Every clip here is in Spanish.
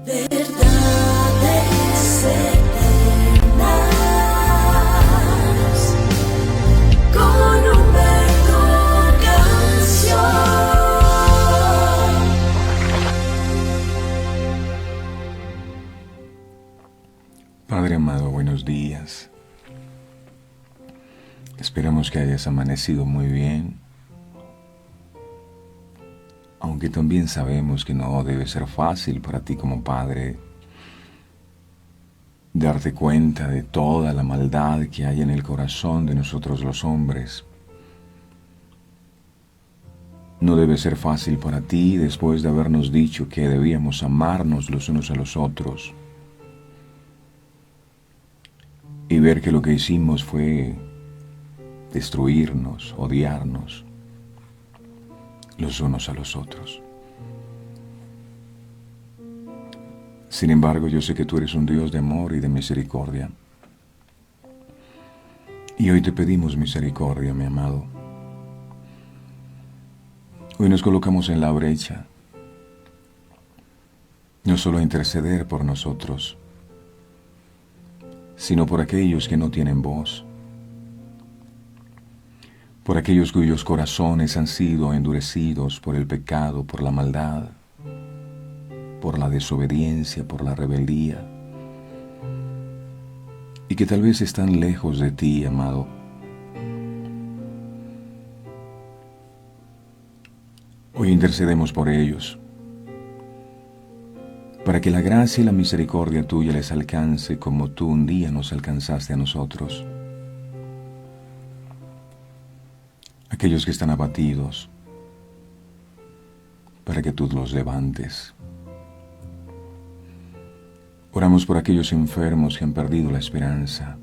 Verdades eternas con Humberto Canción. Padre amado, buenos días. Esperamos que hayas amanecido muy bien, aunque también sabemos que no debe ser fácil para ti como padre darte cuenta de toda la maldad que hay en el corazón de nosotros los hombres. No debe ser fácil para ti después de habernos dicho que debíamos amarnos los unos a los otros y ver que lo que hicimos fue destruirnos, odiarnos los unos a los otros. Sin embargo, yo sé que tú eres un Dios de amor y de misericordia. Y hoy te pedimos misericordia, mi amado. Hoy nos colocamos en la brecha, no solo a interceder por nosotros, sino por aquellos que no tienen voz, por aquellos cuyos corazones han sido endurecidos por el pecado, por la maldad, por la desobediencia, por la rebeldía, y que tal vez están lejos de ti, amado. Hoy intercedemos por ellos, para que la gracia y la misericordia tuya les alcance como tú un día nos alcanzaste a nosotros. Aquellos que están abatidos, para que tú los levantes. Oramos por aquellos enfermos que han perdido la esperanza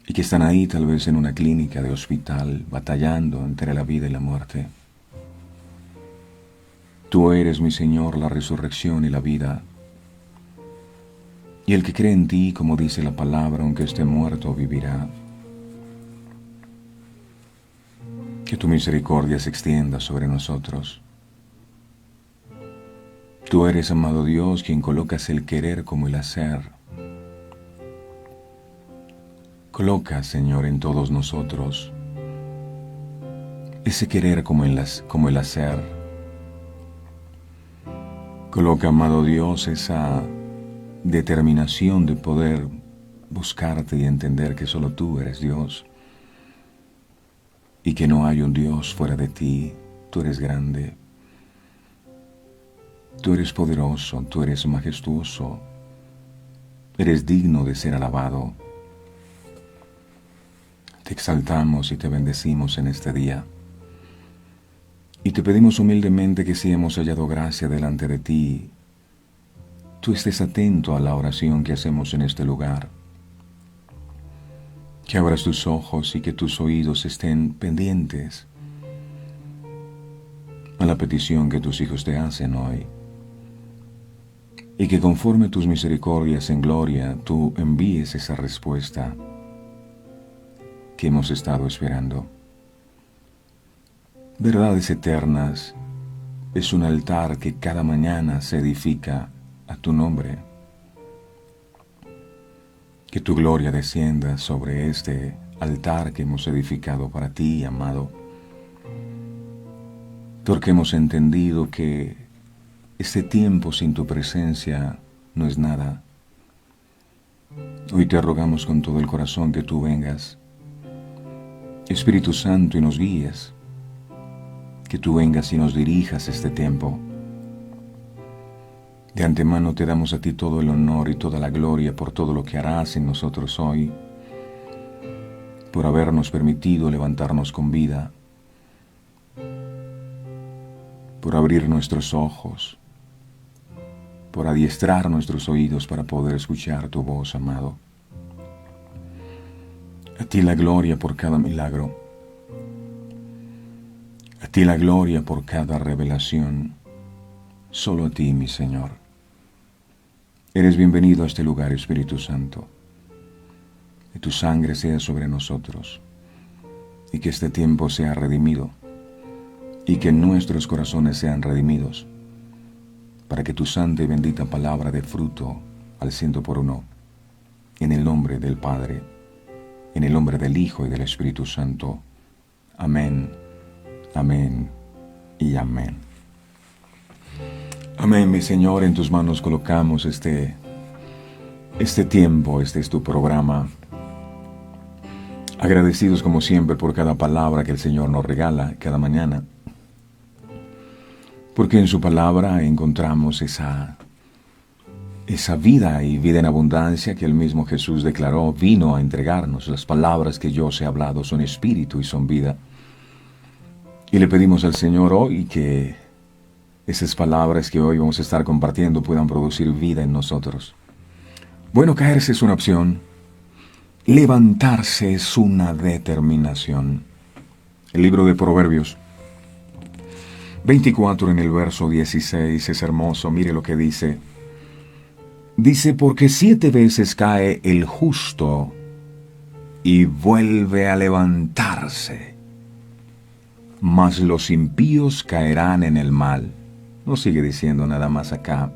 y que están ahí tal vez en una clínica de hospital, batallando entre la vida y la muerte. Tú eres, mi Señor, la resurrección y la vida. Y el que cree en ti, como dice la palabra, aunque esté muerto, vivirá. Que tu misericordia se extienda sobre nosotros. Tú eres, amado Dios, quien colocas el querer como el hacer. Coloca, Señor, en todos nosotros ese querer como el hacer. Coloca, amado Dios, esa determinación de poder buscarte y entender que solo tú eres Dios y que no hay un Dios fuera de ti. Tú eres grande, tú eres poderoso, tú eres majestuoso, eres digno de ser alabado. Te exaltamos y te bendecimos en este día. Y te pedimos humildemente que si hemos hallado gracia delante de ti, tú estés atento a la oración que hacemos en este lugar. Que abras tus ojos y que tus oídos estén pendientes a la petición que tus hijos te hacen hoy. Y que conforme tus misericordias en gloria, tú envíes esa respuesta que hemos estado esperando. Verdades eternas es un altar que cada mañana se edifica a tu nombre. Que tu gloria descienda sobre este altar que hemos edificado para ti, amado. Porque hemos entendido que este tiempo sin tu presencia no es nada. Hoy te rogamos con todo el corazón que tú vengas, Espíritu Santo, y nos guíes. Que tú vengas y nos dirijas este tiempo. De antemano te damos a ti todo el honor y toda la gloria por todo lo que harás en nosotros hoy, por habernos permitido levantarnos con vida, por abrir nuestros ojos, por adiestrar nuestros oídos para poder escuchar tu voz, amado. A ti la gloria por cada milagro, a ti la gloria por cada revelación, solo a ti, mi Señor. Eres bienvenido a este lugar, Espíritu Santo. Que tu sangre sea sobre nosotros y que este tiempo sea redimido y que nuestros corazones sean redimidos para que tu santa y bendita palabra dé fruto al 100 por 1. En el nombre del Padre, en el nombre del Hijo y del Espíritu Santo. Amén, amén y amén. Amén, mi Señor, en tus manos colocamos este tiempo, este es tu programa. Agradecidos como siempre por cada palabra que el Señor nos regala cada mañana. Porque en su palabra encontramos esa vida y vida en abundancia que el mismo Jesús declaró, vino a entregarnos. Las palabras que yo os he hablado son espíritu y son vida. Y le pedimos al Señor hoy que esas palabras que hoy vamos a estar compartiendo puedan producir vida en nosotros. Bueno, caerse es una opción. Levantarse es una determinación. El libro de Proverbios 24 en el verso 16 es hermoso. Mire lo que dice. Dice, porque 7 veces cae el justo y vuelve a levantarse, mas los impíos caerán en el mal. No sigue diciendo nada más acá,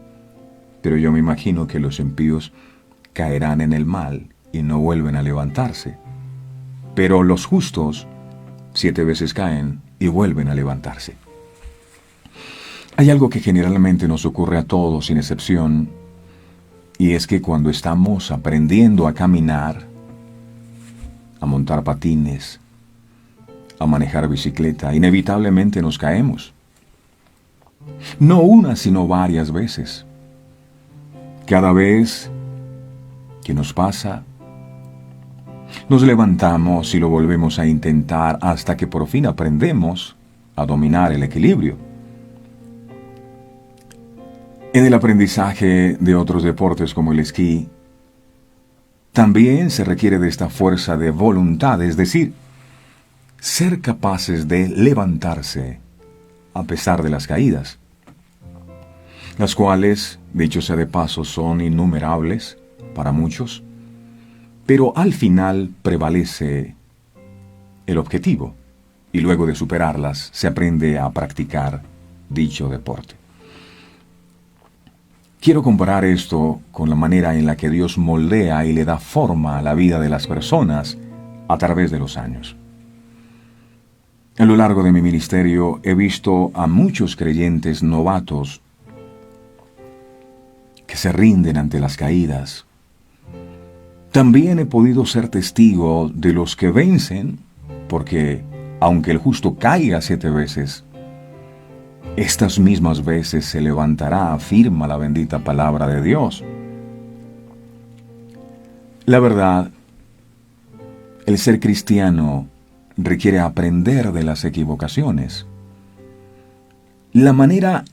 pero yo me imagino que los impíos caerán en el mal y no vuelven a levantarse. Pero los justos 7 veces caen y vuelven a levantarse. Hay algo que generalmente nos ocurre a todos sin excepción, y es que cuando estamos aprendiendo a caminar, a montar patines, a manejar bicicleta, inevitablemente nos caemos. No una, sino varias veces. Cada vez que nos pasa, nos levantamos y lo volvemos a intentar hasta que por fin aprendemos a dominar el equilibrio. En el aprendizaje de otros deportes como el esquí, también se requiere de esta fuerza de voluntad, es decir, ser capaces de levantarse a pesar de las caídas, las cuales, dicho sea de paso, son innumerables para muchos, pero al final prevalece el objetivo y luego de superarlas se aprende a practicar dicho deporte. Quiero comparar esto con la manera en la que Dios moldea y le da forma a la vida de las personas a través de los años. A lo largo de mi ministerio he visto a muchos creyentes novatos que se rinden ante las caídas. También he podido ser testigo de los que vencen, porque aunque el justo caiga 7 veces, estas mismas veces se levantará, afirma la bendita palabra de Dios. La verdad, el ser cristiano requiere aprender de las equivocaciones. La manera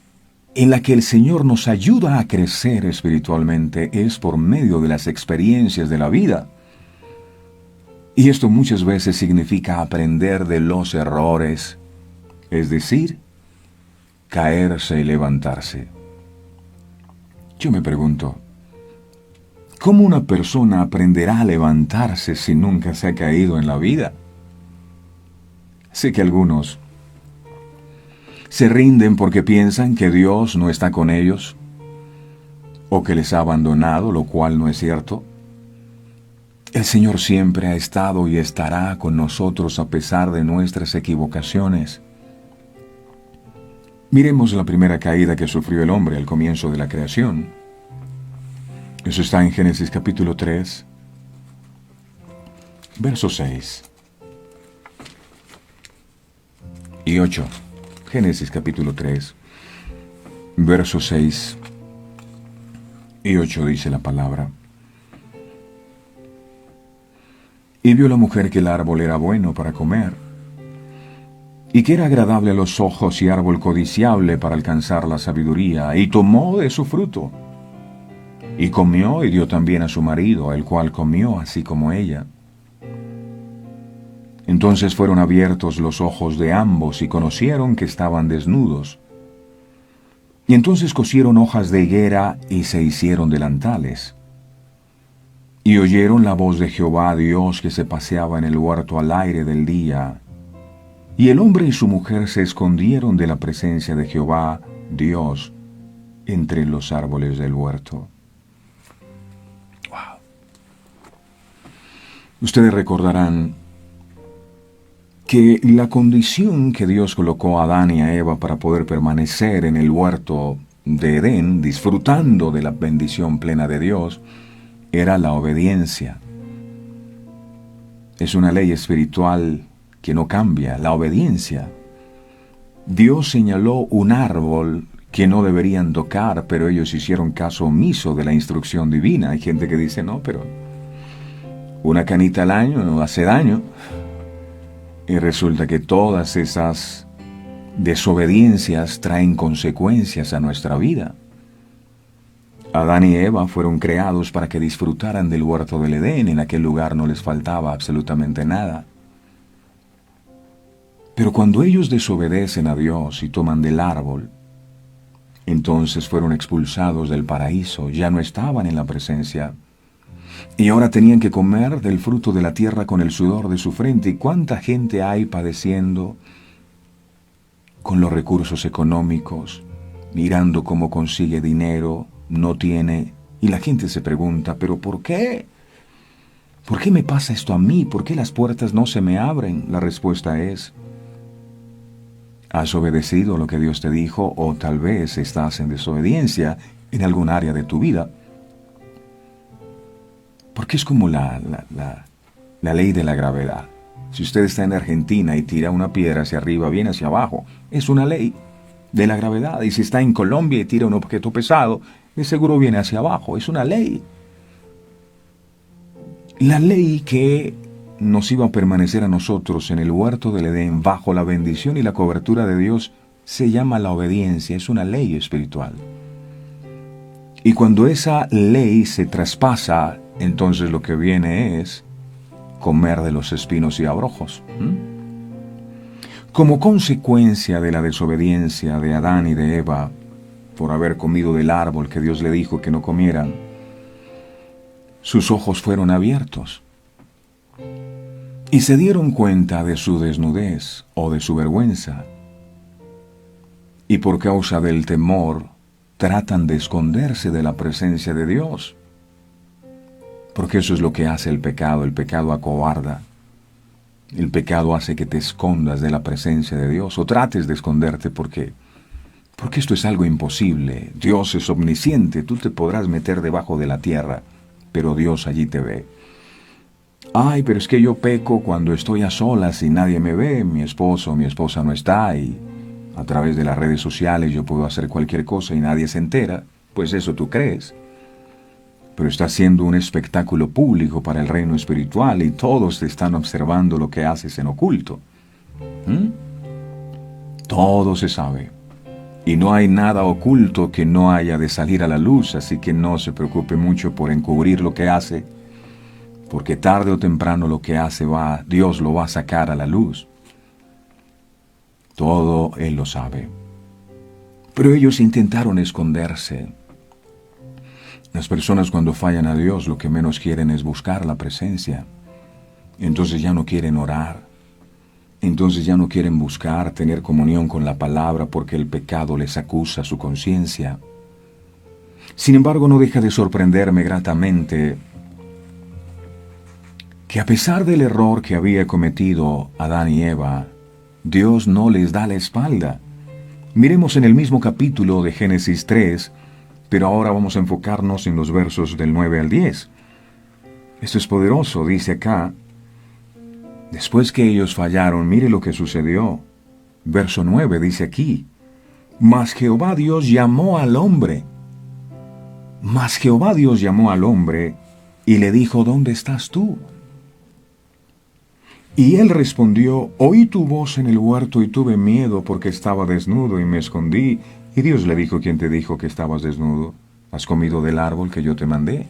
en la que el Señor nos ayuda a crecer espiritualmente es por medio de las experiencias de la vida. Y esto muchas veces significa aprender de los errores, es decir, caerse y levantarse. Yo me pregunto, ¿cómo una persona aprenderá a levantarse si nunca se ha caído en la vida? Sé que algunos se rinden porque piensan que Dios no está con ellos o que les ha abandonado, lo cual no es cierto. El Señor siempre ha estado y estará con nosotros a pesar de nuestras equivocaciones. Miremos la primera caída que sufrió el hombre al comienzo de la creación. Eso está en Génesis capítulo 3, versos 6 y 8. Génesis capítulo 3, versos 6 y 8 dice la palabra. Y vio la mujer que el árbol era bueno para comer, y que era agradable a los ojos y árbol codiciable para alcanzar la sabiduría, y tomó de su fruto, y comió y dio también a su marido, el cual comió así como ella. Entonces fueron abiertos los ojos de ambos y conocieron que estaban desnudos. Y entonces cosieron hojas de higuera y se hicieron delantales. Y oyeron la voz de Jehová Dios que se paseaba en el huerto al aire del día. Y el hombre y su mujer se escondieron de la presencia de Jehová Dios entre los árboles del huerto. Wow. Ustedes recordarán que la condición que Dios colocó a Adán y a Eva para poder permanecer en el huerto de Edén, disfrutando de la bendición plena de Dios, era la obediencia. Es una ley espiritual que no cambia, la obediencia. Dios señaló un árbol que no deberían tocar, pero ellos hicieron caso omiso de la instrucción divina. Hay gente que dice, no, pero una canita al año no hace daño. Y resulta que todas esas desobediencias traen consecuencias a nuestra vida. Adán y Eva fueron creados para que disfrutaran del huerto del Edén. En aquel lugar no les faltaba absolutamente nada. Pero cuando ellos desobedecen a Dios y toman del árbol, entonces fueron expulsados del paraíso, ya no estaban en la presencia. Y ahora tenían que comer del fruto de la tierra con el sudor de su frente. ¿Y cuánta gente hay padeciendo con los recursos económicos, mirando cómo consigue dinero, no tiene? Y la gente se pregunta, ¿pero por qué? ¿Por qué me pasa esto a mí? ¿Por qué las puertas no se me abren? La respuesta es, ¿has obedecido lo que Dios te dijo o tal vez estás en desobediencia en algún área de tu vida? Porque es como la ley de la gravedad. Si usted está en Argentina y tira una piedra hacia arriba, viene hacia abajo. Es una ley de la gravedad. Y si está en Colombia y tira un objeto pesado, de seguro viene hacia abajo. Es una ley. La ley que nos iba a permanecer a nosotros en el huerto del Edén bajo la bendición y la cobertura de Dios se llama la obediencia. Es una ley espiritual. Y cuando esa ley se traspasa, entonces lo que viene es comer de los espinos y abrojos. Como consecuencia de la desobediencia de Adán y de Eva por haber comido del árbol que Dios le dijo que no comieran, sus ojos fueron abiertos y se dieron cuenta de su desnudez o de su vergüenza. Y por causa del temor, tratan de esconderse de la presencia de Dios. Porque eso es lo que hace el pecado acobarda. El pecado hace que te escondas de la presencia de Dios o trates de esconderte porque esto es algo imposible. Dios es omnisciente, tú te podrás meter debajo de la tierra, pero Dios allí te ve. Ay, pero es que yo peco cuando estoy a solas y nadie me ve, mi esposo o mi esposa no está y a través de las redes sociales yo puedo hacer cualquier cosa y nadie se entera. Pues eso tú crees. Pero está haciendo un espectáculo público para el reino espiritual y todos te están observando lo que haces en oculto. Todo se sabe. Y no hay nada oculto que no haya de salir a la luz, así que no se preocupe mucho por encubrir lo que hace, porque tarde o temprano lo que hace Dios lo va a sacar a la luz. Todo Él lo sabe. Pero ellos intentaron esconderse. Las personas cuando fallan a Dios lo que menos quieren es buscar la presencia. Entonces ya no quieren orar. Entonces ya no quieren buscar tener comunión con la palabra porque el pecado les acusa su conciencia. Sin embargo, no deja de sorprenderme gratamente que a pesar del error que había cometido Adán y Eva, Dios no les da la espalda. Miremos en el mismo capítulo de Génesis 3, pero ahora vamos a enfocarnos en los versos del 9 al 10. Esto es poderoso, dice acá. Después que ellos fallaron, mire lo que sucedió. Verso 9 dice aquí, Mas Jehová Dios llamó al hombre. Mas Jehová Dios llamó al hombre y le dijo, ¿dónde estás tú? Y él respondió, oí tu voz en el huerto y tuve miedo porque estaba desnudo y me escondí. Y Dios le dijo, ¿quién te dijo que estabas desnudo? ¿Has comido del árbol que yo te mandé?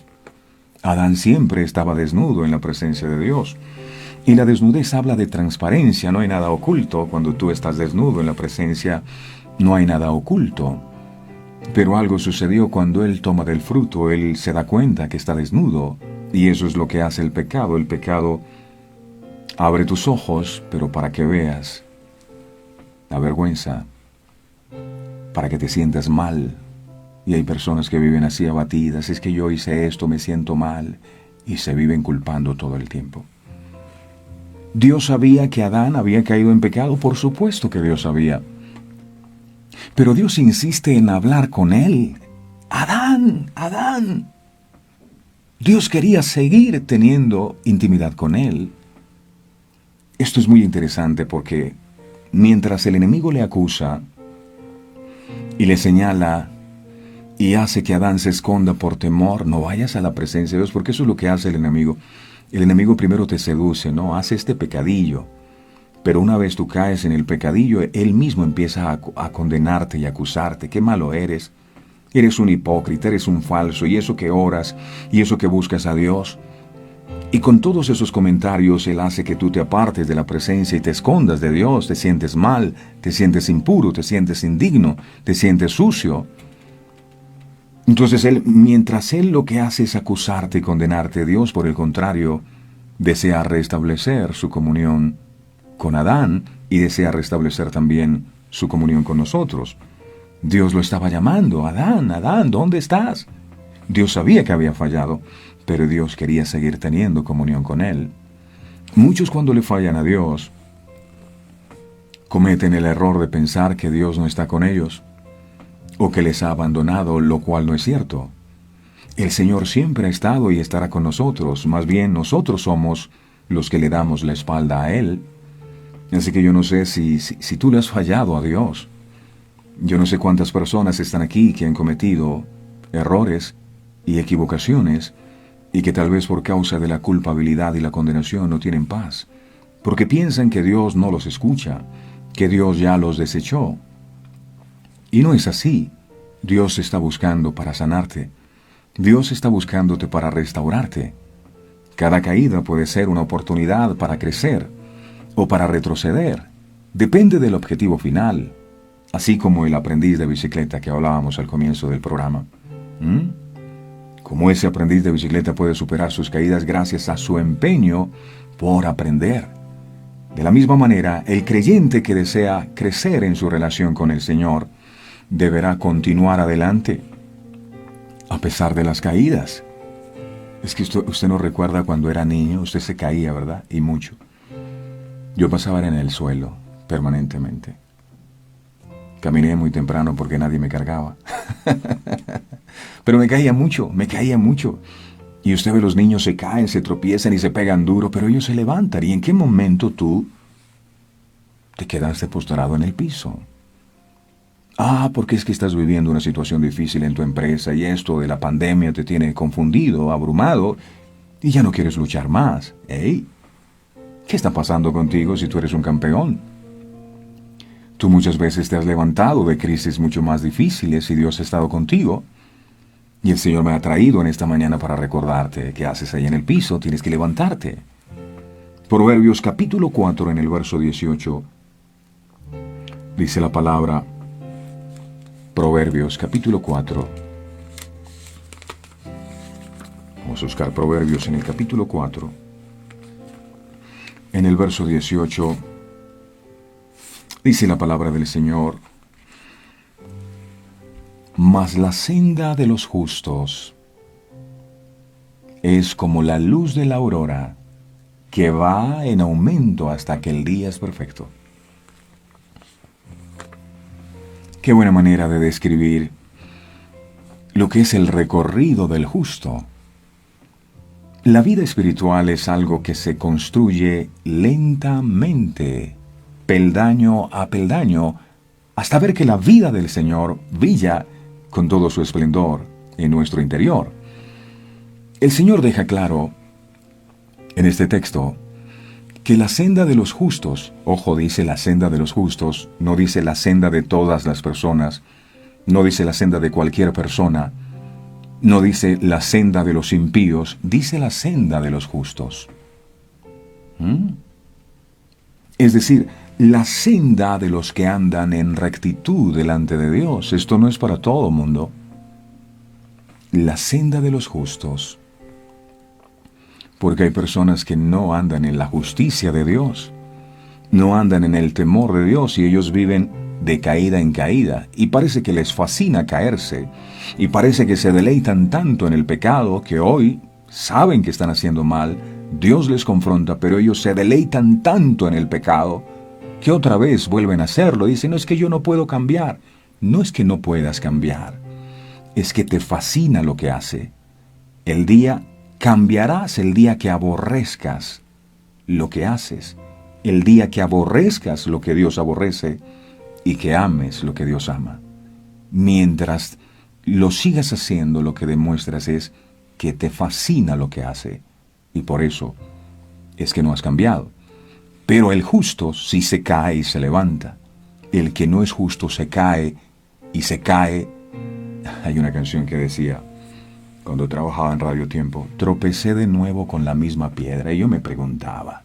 Adán siempre estaba desnudo en la presencia de Dios. Y la desnudez habla de transparencia, no hay nada oculto. Cuando tú estás desnudo en la presencia, no hay nada oculto. Pero algo sucedió cuando él toma del fruto, él se da cuenta que está desnudo. Y eso es lo que hace el pecado. El pecado abre tus ojos, pero para que veas la vergüenza, para que te sientas mal, Y hay personas que viven así abatidas, es que yo hice esto, me siento mal, y se viven culpando todo el tiempo. ¿Dios sabía que Adán había caído en pecado? Por supuesto que Dios sabía. Pero Dios insiste en hablar con él. Adán, Adán. Dios quería seguir teniendo intimidad con él. Esto es muy interesante porque mientras el enemigo le acusa y le señala y hace que Adán se esconda por temor, no vayas a la presencia de Dios, porque eso es lo que hace el enemigo. El enemigo primero te seduce, ¿no? Hace este pecadillo. Pero una vez tú caes en el pecadillo, él mismo empieza a condenarte y acusarte. Qué malo eres. Eres un hipócrita, eres un falso, y eso que oras, y eso que buscas a Dios. Y con todos esos comentarios, él hace que tú te apartes de la presencia y te escondas de Dios. Te sientes mal, te sientes impuro, te sientes indigno, te sientes sucio. Entonces mientras él lo que hace es acusarte y condenarte, Dios, por el contrario, desea restablecer su comunión con Adán y desea restablecer también su comunión con nosotros. Dios lo estaba llamando, Adán, Adán, ¿dónde estás? Dios sabía que había fallado, pero Dios quería seguir teniendo comunión con él. Muchos cuando le fallan a Dios, cometen el error de pensar que Dios no está con ellos, o que les ha abandonado, lo cual no es cierto. El Señor siempre ha estado y estará con nosotros, más bien nosotros somos los que le damos la espalda a Él. Así que yo no sé si tú le has fallado a Dios. Yo no sé cuántas personas están aquí que han cometido errores y equivocaciones y que tal vez por causa de la culpabilidad y la condenación no tienen paz, porque piensan que Dios no los escucha, que Dios ya los desechó. Y no es así. Dios está buscando para sanarte. Dios está buscándote para restaurarte. Cada caída puede ser una oportunidad para crecer o para retroceder. Depende del objetivo final, así como el aprendiz de bicicleta que hablábamos al comienzo del programa. Como ese aprendiz de bicicleta puede superar sus caídas gracias a su empeño por aprender. De la misma manera, el creyente que desea crecer en su relación con el Señor deberá continuar adelante a pesar de las caídas. Es que usted no recuerda cuando era niño, usted se caía, ¿verdad? Y mucho. Yo pasaba en el suelo permanentemente. Caminé muy temprano porque nadie me cargaba. Pero me caía mucho. Y usted ve los niños se caen, se tropiezan y se pegan duro, pero ellos se levantan. ¿Y en qué momento tú te quedaste postrado en el piso? Porque es que estás viviendo una situación difícil en tu empresa y esto de la pandemia te tiene confundido, abrumado y ya no quieres luchar más. ¿Qué está pasando contigo si tú eres un campeón? Tú muchas veces te has levantado de crisis mucho más difíciles y Dios ha estado contigo. Y el Señor me ha traído en esta mañana para recordarte que haces ahí en el piso, tienes que levantarte. Proverbios capítulo 4 en el verso 18 dice la palabra. Proverbios capítulo 4. Vamos a buscar Proverbios en el capítulo 4. En el verso 18 dice la palabra del Señor: Mas la senda de los justos es como la luz de la aurora, que va en aumento hasta que el día es perfecto. Qué buena manera de describir lo que es el recorrido del justo. La vida espiritual es algo que se construye lentamente, peldaño a peldaño, hasta ver que la vida del Señor brilla con todo su esplendor en nuestro interior. El Señor deja claro en este texto que la senda de los justos, ojo, dice la senda de los justos, no dice la senda de todas las personas, no dice la senda de cualquier persona, no dice la senda de los impíos, dice la senda de los justos. Es decir, la senda de los que andan en rectitud delante de Dios. Esto no es para todo el mundo. La senda de los justos. Porque hay personas que no andan en la justicia de Dios, no andan en el temor de Dios y ellos viven de caída en caída, y parece que les fascina caerse, y parece que se deleitan tanto en el pecado que hoy saben que están haciendo mal, Dios les confronta, pero ellos se deleitan tanto en el pecado que otra vez vuelven a hacerlo. Dicen, no es que yo no puedo cambiar. No es que no puedas cambiar, es que te fascina lo que hace. Cambiarás el día que aborrezcas lo que haces, el día que aborrezcas lo que Dios aborrece y que ames lo que Dios ama. Mientras lo sigas haciendo, lo que demuestras es que te fascina lo que hace, y por eso es que no has cambiado. Pero el justo sí se cae y se levanta. El que no es justo se cae y se cae. Hay una canción que decía, cuando trabajaba en Radio Tiempo, tropecé de nuevo con la misma piedra. Y yo me preguntaba,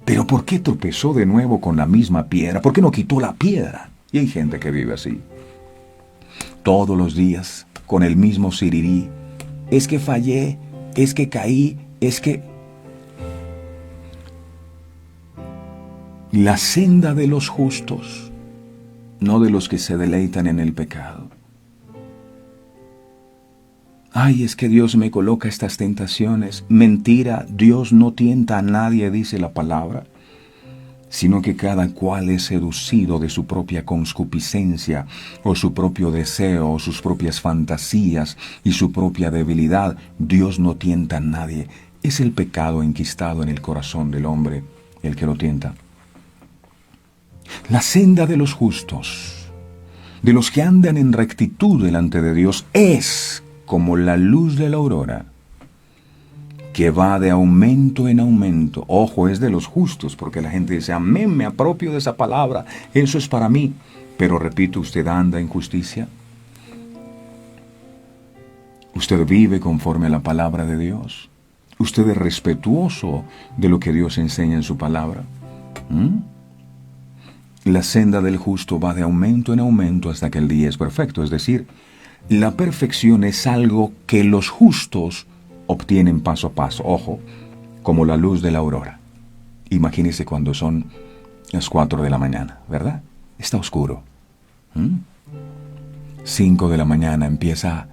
¿pero por qué tropezó de nuevo con la misma piedra? ¿Por qué no quitó la piedra? Y hay gente que vive así. Todos los días, con el mismo sirirí. Es que fallé, es que caí, es que... La senda de los justos, no de los que se deleitan en el pecado. Ay, es que Dios me coloca estas tentaciones. Mentira, Dios no tienta a nadie, dice la palabra, sino que cada cual es seducido de su propia concupiscencia, o su propio deseo, o sus propias fantasías y su propia debilidad. Dios no tienta a nadie. Es el pecado enquistado en el corazón del hombre el que lo tienta. La senda de los justos, de los que andan en rectitud delante de Dios, es como la luz de la aurora, que va de aumento en aumento. Ojo, es de los justos, porque la gente dice, amén, me apropio de esa palabra, eso es para mí. Pero repito, ¿usted anda en justicia? ¿Usted vive conforme a la palabra de Dios? ¿Usted es respetuoso de lo que Dios enseña en su palabra? La senda del justo va de aumento en aumento hasta que el día es perfecto. Es decir, la perfección es algo que los justos obtienen paso a paso. Ojo, como la luz de la aurora. Imagínese cuando son las 4 de la mañana, ¿verdad? Está oscuro. 5 de la mañana empieza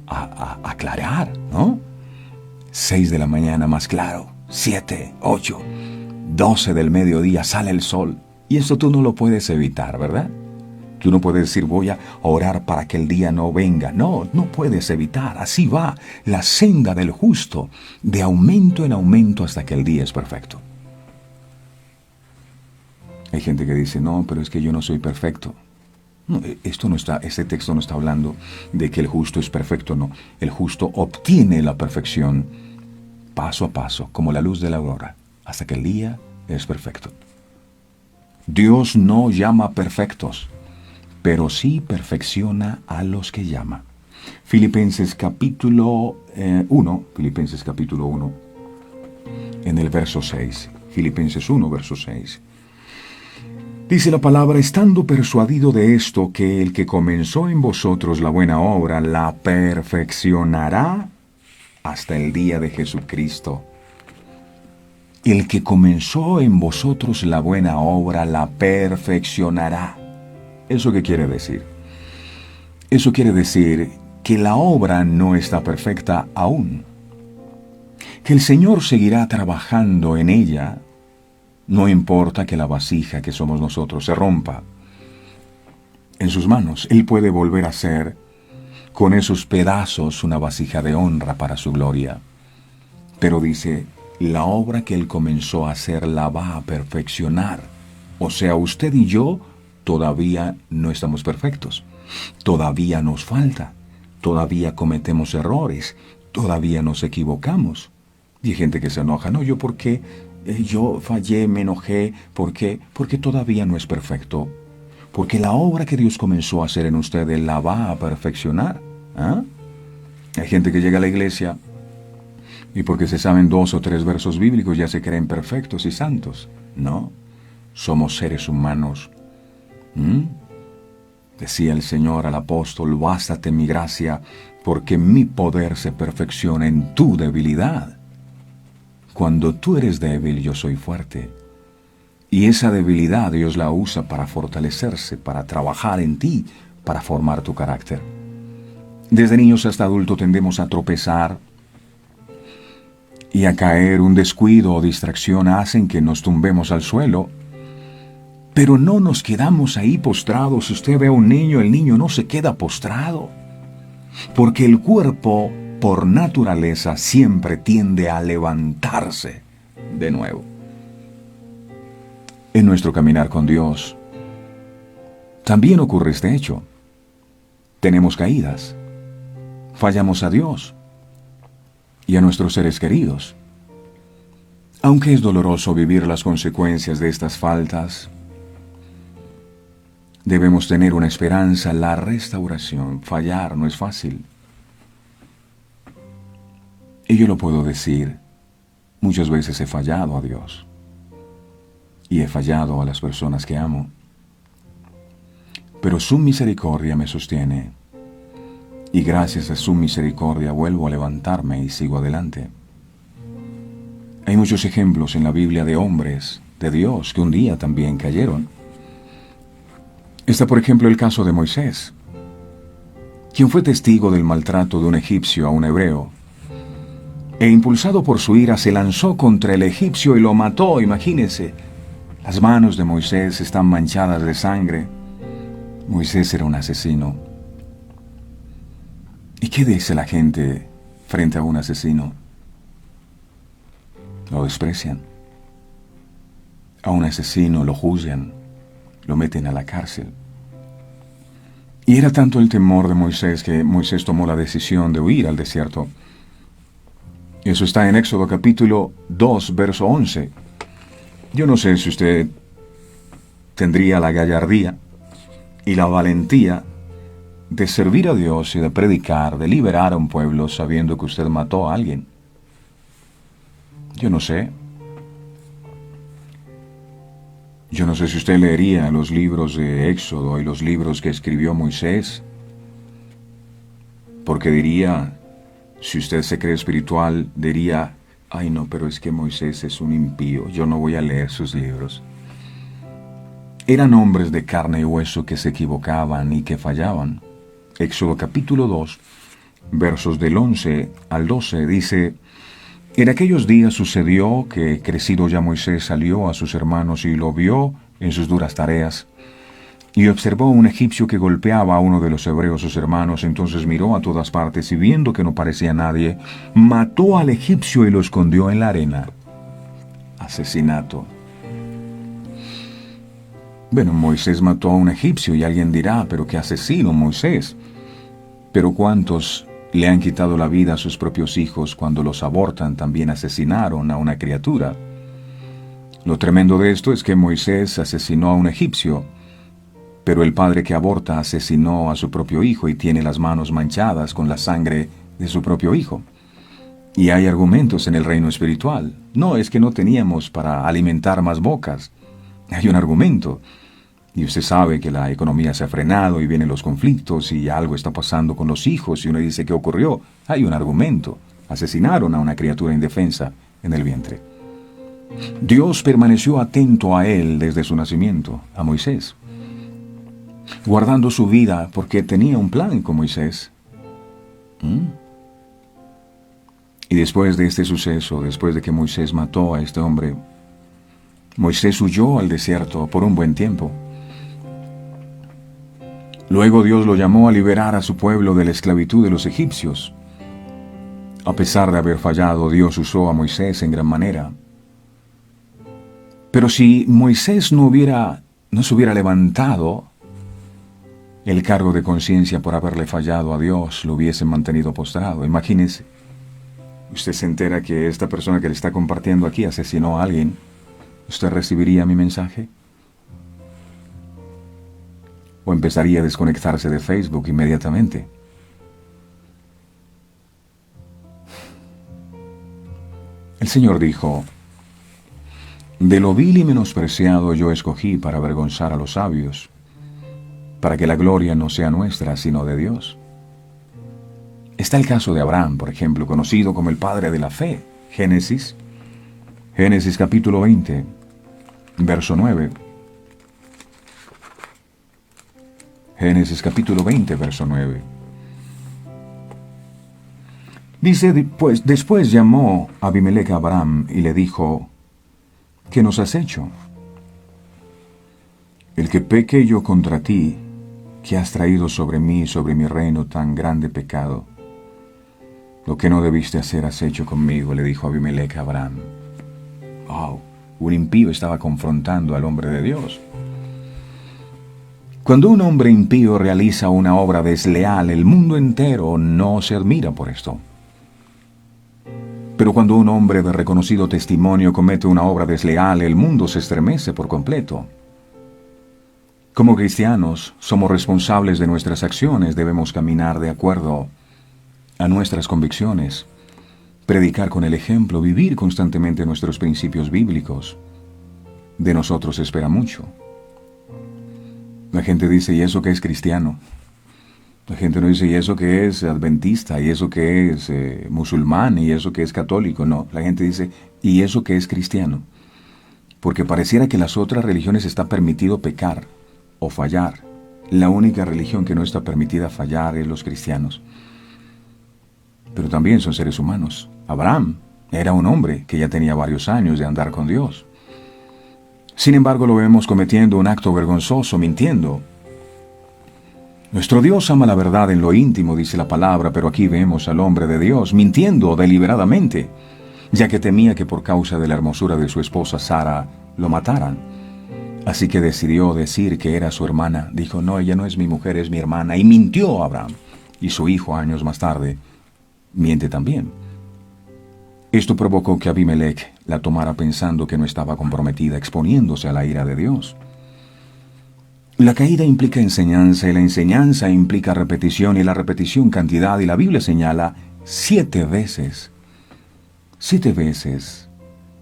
a aclarar, ¿no? 6 de la mañana más claro. 7, 8, 12 del mediodía sale el sol. Y eso tú no lo puedes evitar, ¿verdad? Tú no puedes decir, voy a orar para que el día no venga. No, no puedes evitar. Así va la senda del justo, de aumento en aumento hasta que el día es perfecto. Hay gente que dice, no, pero es que yo no soy perfecto. No, este texto no está hablando de que el justo es perfecto, no. El justo obtiene la perfección paso a paso, como la luz de la aurora, hasta que el día es perfecto. Dios no llama perfectos, pero sí perfecciona a los que llama. Filipenses capítulo 1, en el verso 6. Filipenses 1, verso 6. Dice la palabra, estando persuadido de esto, que el que comenzó en vosotros la buena obra, la perfeccionará hasta el día de Jesucristo. El que comenzó en vosotros la buena obra, la perfeccionará. ¿Eso qué quiere decir? Eso quiere decir que la obra no está perfecta aún. Que el Señor seguirá trabajando en ella, no importa que la vasija que somos nosotros se rompa. En sus manos, Él puede volver a hacer con esos pedazos una vasija de honra para su gloria. Pero dice, la obra que Él comenzó a hacer la va a perfeccionar. O sea, usted y yo todavía no estamos perfectos. Todavía nos falta. Todavía cometemos errores. Todavía nos equivocamos. Y hay gente que se enoja. No, ¿yo por qué? Yo fallé, me enojé. ¿Por qué? Porque todavía no es perfecto. Porque la obra que Dios comenzó a hacer en ustedes la va a perfeccionar. Hay gente que llega a la iglesia y porque se saben 2 o 3 versos bíblicos ya se creen perfectos y santos. No, somos seres humanos. Decía el Señor al apóstol, bástate mi gracia, porque mi poder se perfecciona en tu debilidad. Cuando tú eres débil, yo soy fuerte. Y esa debilidad Dios la usa para fortalecerse, para trabajar en ti, para formar tu carácter. Desde niños hasta adultos tendemos a tropezar y a caer. Un descuido o distracción hacen que nos tumbemos al suelo. Pero no nos quedamos ahí postrados. Si usted ve a un niño, el niño no se queda postrado. Porque el cuerpo, por naturaleza, siempre tiende a levantarse de nuevo. En nuestro caminar con Dios, también ocurre este hecho. Tenemos caídas. Fallamos a Dios y a nuestros seres queridos. Aunque es doloroso vivir las consecuencias de estas faltas, debemos tener una esperanza, la restauración. Fallar no es fácil. Y yo lo puedo decir, muchas veces he fallado a Dios y he fallado a las personas que amo. Pero su misericordia me sostiene y gracias a su misericordia vuelvo a levantarme y sigo adelante. Hay muchos ejemplos en la Biblia de hombres de Dios que un día también cayeron. Está, por ejemplo, el caso de Moisés, quien fue testigo del maltrato de un egipcio a un hebreo, e impulsado por su ira se lanzó contra el egipcio y lo mató. Imagínense, las manos de Moisés están manchadas de sangre. Moisés era un asesino. ¿Y qué dice la gente frente a un asesino? Lo desprecian. A un asesino lo juzgan, lo meten a la cárcel. Y era tanto el temor de Moisés que Moisés tomó la decisión de huir al desierto. Eso está en Éxodo capítulo 2, verso 11. Yo no sé si usted tendría la gallardía y la valentía de servir a Dios y de predicar, de liberar a un pueblo sabiendo que usted mató a alguien. Yo no sé. Yo no sé si usted leería los libros de Éxodo y los libros que escribió Moisés, porque diría, si usted se cree espiritual, diría, ay no, pero es que Moisés es un impío, yo no voy a leer sus libros. Eran hombres de carne y hueso que se equivocaban y que fallaban. Éxodo capítulo 2, versos del 11 al 12, dice, en aquellos días sucedió que, crecido ya Moisés, salió a sus hermanos y lo vio en sus duras tareas. Y observó a un egipcio que golpeaba a uno de los hebreos sus hermanos. Entonces miró a todas partes y viendo que no parecía nadie, mató al egipcio y lo escondió en la arena. Asesinato. Bueno, Moisés mató a un egipcio y alguien dirá, pero qué asesino Moisés. Pero ¿cuántos le han quitado la vida a sus propios hijos cuando los abortan? También asesinaron a una criatura. Lo tremendo de esto es que Moisés asesinó a un egipcio, pero el padre que aborta asesinó a su propio hijo y tiene las manos manchadas con la sangre de su propio hijo. Y hay argumentos en el reino espiritual. No, es que no teníamos para alimentar más bocas. Hay un argumento. Y usted sabe que la economía se ha frenado y vienen los conflictos y algo está pasando con los hijos y uno dice, ¿qué ocurrió? Hay un argumento. Asesinaron a una criatura indefensa en el vientre. Dios permaneció atento a él desde su nacimiento, a Moisés, guardando su vida porque tenía un plan con Moisés. Y después de este suceso, después de que Moisés mató a este hombre, Moisés huyó al desierto por un buen tiempo. Luego Dios lo llamó a liberar a su pueblo de la esclavitud de los egipcios. A pesar de haber fallado, Dios usó a Moisés en gran manera. Pero si Moisés no se hubiera levantado, el cargo de conciencia por haberle fallado a Dios lo hubiese mantenido postrado. Imagínese, usted se entera que esta persona que le está compartiendo aquí asesinó a alguien. ¿Usted recibiría mi mensaje? ¿O empezaría a desconectarse de Facebook inmediatamente? El Señor dijo, de lo vil y menospreciado yo escogí para avergonzar a los sabios, para que la gloria no sea nuestra, sino de Dios. Está el caso de Abraham, por ejemplo, conocido como el padre de la fe. Génesis capítulo 20. verso 9. Génesis capítulo 20, verso 9. Dice, pues después llamó Abimelech a Abraham y le dijo, ¿qué nos has hecho? El que peque yo contra ti, que has traído sobre mí y sobre mi reino tan grande pecado. Lo que no debiste hacer has hecho conmigo, le dijo Abimelech a Abraham. Wow, un impío estaba confrontando al hombre de Dios. Cuando un hombre impío realiza una obra desleal, el mundo entero no se admira por esto. Pero cuando un hombre de reconocido testimonio comete una obra desleal, el mundo se estremece por completo. Como cristianos, somos responsables de nuestras acciones, debemos caminar de acuerdo a nuestras convicciones, predicar con el ejemplo, vivir constantemente nuestros principios bíblicos. De nosotros se espera mucho. La gente dice, ¿y eso qué es cristiano? La gente no dice, ¿y eso qué es adventista? ¿Y eso qué es musulmán? ¿Y eso qué es católico? No, la gente dice, ¿y eso qué es cristiano? Porque pareciera que las otras religiones está permitido pecar o fallar. La única religión que no está permitida fallar es los cristianos. Pero también son seres humanos. Abraham era un hombre que ya tenía varios años de andar con Dios. Sin embargo, lo vemos cometiendo un acto vergonzoso, mintiendo. Nuestro Dios ama la verdad en lo íntimo, dice la palabra, pero aquí vemos al hombre de Dios mintiendo deliberadamente, ya que temía que por causa de la hermosura de su esposa Sara lo mataran. Así que decidió decir que era su hermana. Dijo, no, ella no es mi mujer, es mi hermana. Y mintió a Abraham. Y su hijo, años más tarde, miente también. Esto provocó que Abimelech la tomara pensando que no estaba comprometida, exponiéndose a la ira de Dios. La caída implica enseñanza y la enseñanza implica repetición y la repetición cantidad, y la Biblia señala 7 veces. 7 veces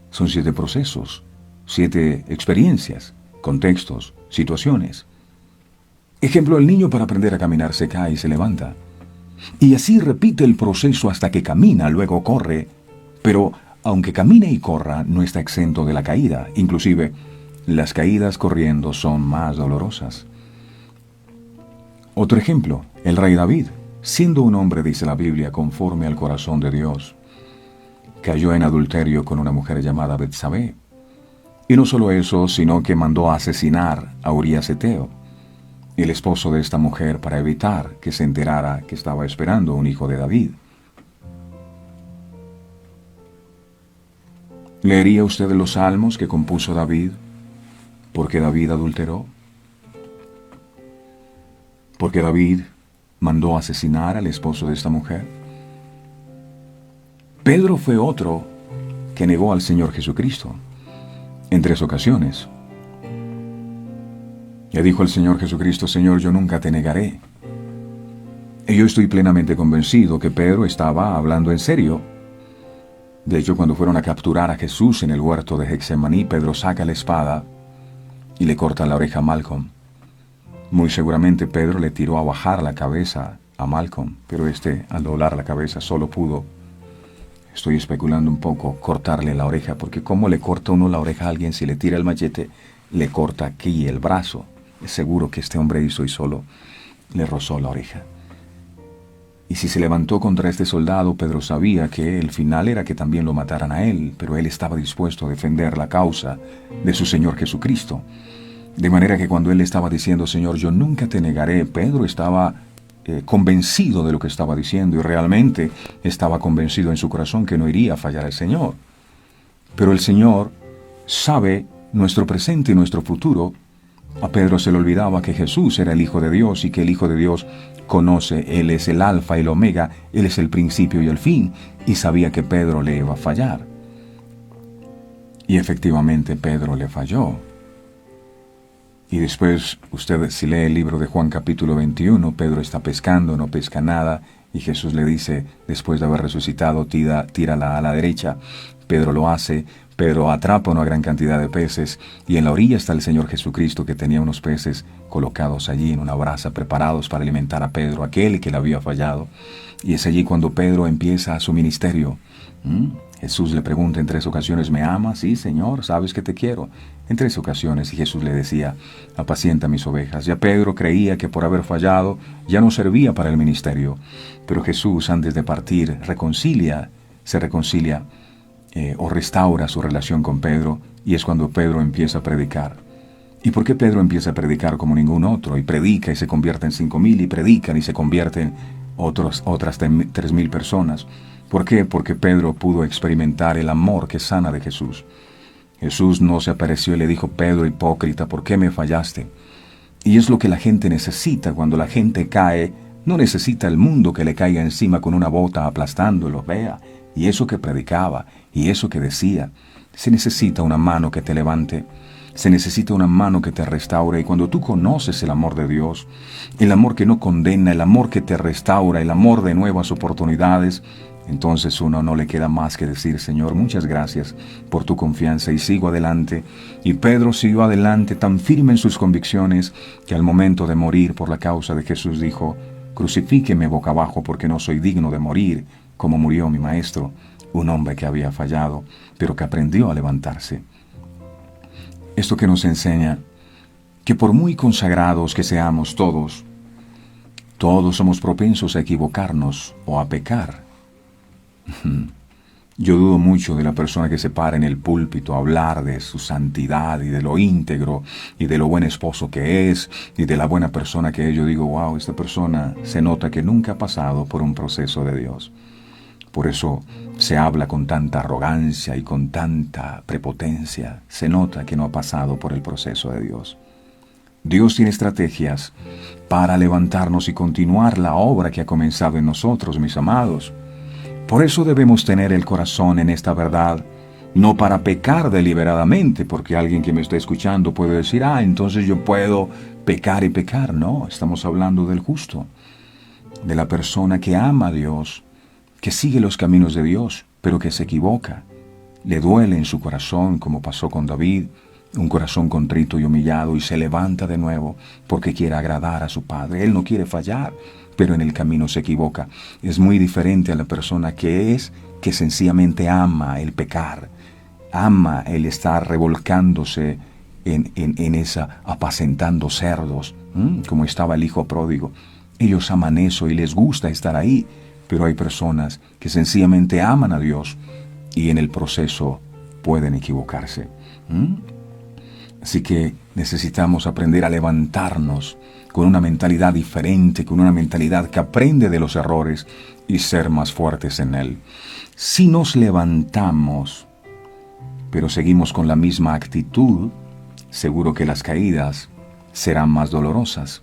son 7 procesos, 7 experiencias, contextos, situaciones. Ejemplo, el niño para aprender a caminar se cae y se levanta. Y así repite el proceso hasta que camina, luego corre. Pero aunque camine y corra, no está exento de la caída. Inclusive, las caídas corriendo son más dolorosas. Otro ejemplo, el rey David, siendo un hombre, dice la Biblia, conforme al corazón de Dios, cayó en adulterio con una mujer llamada Betsabé. Y no solo eso, sino que mandó a asesinar a Urías Eteo, el esposo de esta mujer, para evitar que se enterara que estaba esperando un hijo de David. ¿Leería usted los salmos que compuso David? ¿Porque David adulteró? ¿Porque David mandó asesinar al esposo de esta mujer? Pedro fue otro que negó al Señor Jesucristo en 3 ocasiones. Le dijo al Señor Jesucristo, Señor, yo nunca te negaré. Y yo estoy plenamente convencido que Pedro estaba hablando en serio. De hecho, cuando fueron a capturar a Jesús en el huerto de Getsemaní, Pedro saca la espada y le corta la oreja a Malcolm. Muy seguramente Pedro le tiró a bajar la cabeza a Malcolm, pero al doblar la cabeza, solo pudo, estoy especulando un poco, cortarle la oreja, porque ¿cómo le corta uno la oreja a alguien si le tira el machete? Le corta aquí el brazo. Es seguro que este hombre hizo y solo le rozó la oreja. Y si se levantó contra este soldado, Pedro sabía que el final era que también lo mataran a él, pero él estaba dispuesto a defender la causa de su Señor Jesucristo. De manera que cuando él estaba diciendo, Señor, yo nunca te negaré, Pedro estaba convencido de lo que estaba diciendo y realmente estaba convencido en su corazón que no iría a fallar al Señor. Pero el Señor sabe nuestro presente y nuestro futuro. A Pedro se le olvidaba que Jesús era el Hijo de Dios y que el Hijo de Dios conoce, Él es el alfa y el omega, Él es el principio y el fin, y sabía que Pedro le iba a fallar. Y efectivamente Pedro le falló. Y después, usted si lee el libro de Juan capítulo 21, Pedro está pescando, no pesca nada, y Jesús le dice, después de haber resucitado, tírala a la derecha. Pedro lo hace, Pedro atrapa una gran cantidad de peces, y en la orilla está el Señor Jesucristo, que tenía unos peces colocados allí en una brasa, preparados para alimentar a Pedro, aquel que le había fallado. Y es allí cuando Pedro empieza su ministerio. Jesús le pregunta en 3 ocasiones, ¿me amas? Sí, Señor, sabes que te quiero. En 3 ocasiones, y Jesús le decía, apacienta mis ovejas. Ya Pedro creía que por haber fallado ya no servía para el ministerio. Pero Jesús, antes de partir, se reconcilia o restaura su relación con Pedro, y es cuando Pedro empieza a predicar. ¿Y por qué Pedro empieza a predicar como ningún otro? Y predica y se convierte en 5,000, y predican y se convierten otras 3,000 personas. ¿Por qué? Porque Pedro pudo experimentar el amor que sana de Jesús. Jesús no se apareció y le dijo, Pedro, hipócrita, ¿por qué me fallaste? Y es lo que la gente necesita. Cuando la gente cae, no necesita el mundo que le caiga encima con una bota aplastándolo. Vea, y eso que predicaba, y eso que decía. Se necesita una mano que te levante. Se necesita una mano que te restaure. Y cuando tú conoces el amor de Dios, el amor que no condena, el amor que te restaura, el amor de nuevas oportunidades, entonces uno no le queda más que decir, Señor, muchas gracias por tu confianza, y sigo adelante. Y Pedro siguió adelante tan firme en sus convicciones que al momento de morir por la causa de Jesús dijo, crucifíqueme boca abajo porque no soy digno de morir como murió mi maestro, un hombre que había fallado, pero que aprendió a levantarse. Esto que nos enseña que por muy consagrados que seamos todos somos propensos a equivocarnos o a pecar. Yo dudo mucho de la persona que se para en el púlpito a hablar de su santidad y de lo íntegro y de lo buen esposo que es y de la buena persona que es. Yo digo, wow, esta persona se nota que nunca ha pasado por un proceso de Dios. Por eso se habla con tanta arrogancia y con tanta prepotencia. Se nota que no ha pasado por el proceso de Dios. Dios tiene estrategias para levantarnos y continuar la obra que ha comenzado en nosotros, mis amados. Por eso debemos tener el corazón en esta verdad, no para pecar deliberadamente, porque alguien que me está escuchando puede decir, entonces yo puedo pecar y pecar. No, estamos hablando del justo, de la persona que ama a Dios, que sigue los caminos de Dios, pero que se equivoca. Le duele en su corazón, como pasó con David, un corazón contrito y humillado, y se levanta de nuevo porque quiere agradar a su Padre. Él no quiere fallar, pero en el camino se equivoca. Es muy diferente a la persona que sencillamente ama el pecar, ama el estar revolcándose en esa, apacentando cerdos, como estaba el hijo pródigo. Ellos aman eso y les gusta estar ahí, pero hay personas que sencillamente aman a Dios y en el proceso pueden equivocarse. Así que necesitamos aprender a levantarnos con una mentalidad diferente, con una mentalidad que aprende de los errores y ser más fuertes en él. Si nos levantamos, pero seguimos con la misma actitud, seguro que las caídas serán más dolorosas.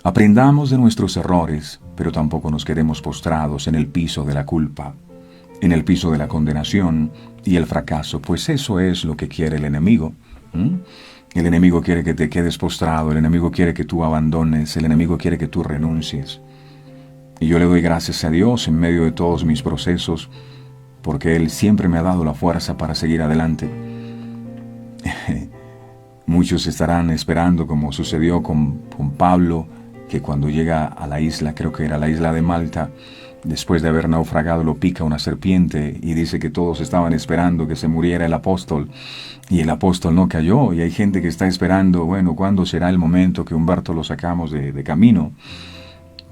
Aprendamos de nuestros errores, pero tampoco nos quedemos postrados en el piso de la culpa, en el piso de la condenación y el fracaso, pues eso es lo que quiere el enemigo. El enemigo quiere que te quedes postrado, el enemigo quiere que tú abandones, el enemigo quiere que tú renuncies. Y yo le doy gracias a Dios en medio de todos mis procesos, porque Él siempre me ha dado la fuerza para seguir adelante. Muchos estarán esperando, como sucedió con Pablo, que cuando llega a la isla, creo que era la isla de Malta, después de haber naufragado, lo pica una serpiente y dice que todos estaban esperando que se muriera el apóstol. Y el apóstol no cayó, y hay gente que está esperando, bueno, ¿cuándo será el momento que Humberto lo sacamos de camino?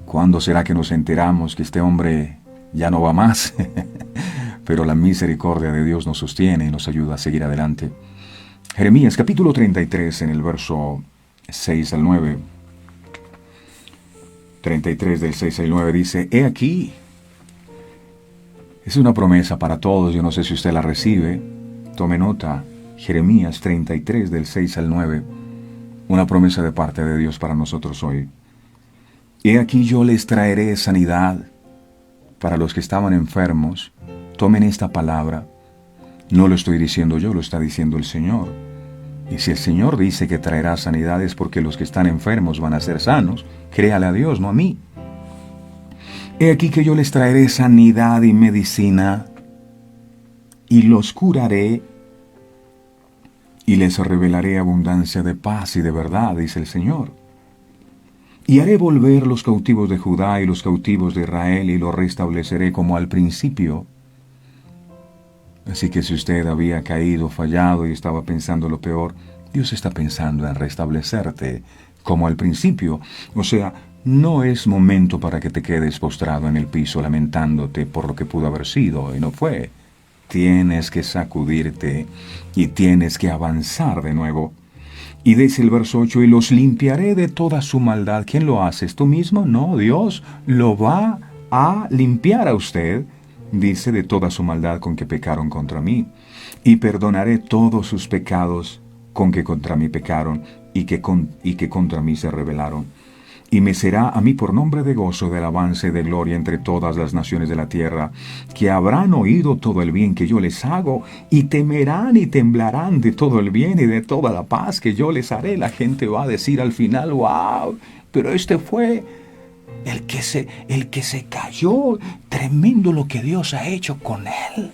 ¿Cuándo será que nos enteramos que este hombre ya no va más? Pero la misericordia de Dios nos sostiene y nos ayuda a seguir adelante. Jeremías capítulo 33 en el verso 6 al 9. 33 del 6 al 9 dice, he aquí. Es una promesa para todos, yo no sé si usted la recibe. Tome nota. Jeremías 33 del 6 al 9, una promesa de parte de Dios para nosotros hoy. He aquí yo les traeré sanidad para los que estaban enfermos. Tomen esta palabra. No lo estoy diciendo yo, lo está diciendo el Señor. Y si el Señor dice que traerá sanidad es porque los que están enfermos van a ser sanos. Créale a Dios, no a mí. He aquí que yo les traeré sanidad y medicina y los curaré y les revelaré abundancia de paz y de verdad, dice el Señor. Y haré volver los cautivos de Judá y los cautivos de Israel, y los restableceré como al principio. Así que si usted había caído, fallado y estaba pensando lo peor, Dios está pensando en restablecerte como al principio. O sea, no es momento para que te quedes postrado en el piso lamentándote por lo que pudo haber sido y no fue. Tienes que sacudirte y tienes que avanzar de nuevo. Y dice el verso 8, y los limpiaré de toda su maldad. ¿Quién lo hace? ¿Es tú mismo? No, Dios lo va a limpiar a usted, dice, de toda su maldad con que pecaron contra mí. Y perdonaré todos sus pecados con que contra mí pecaron y que contra mí se rebelaron. Y me será a mí por nombre de gozo, de alabanza y de gloria entre todas las naciones de la tierra, que habrán oído todo el bien que yo les hago, y temerán y temblarán de todo el bien y de toda la paz que yo les haré. La gente va a decir al final, wow, pero este fue el que se cayó. Tremendo lo que Dios ha hecho con él.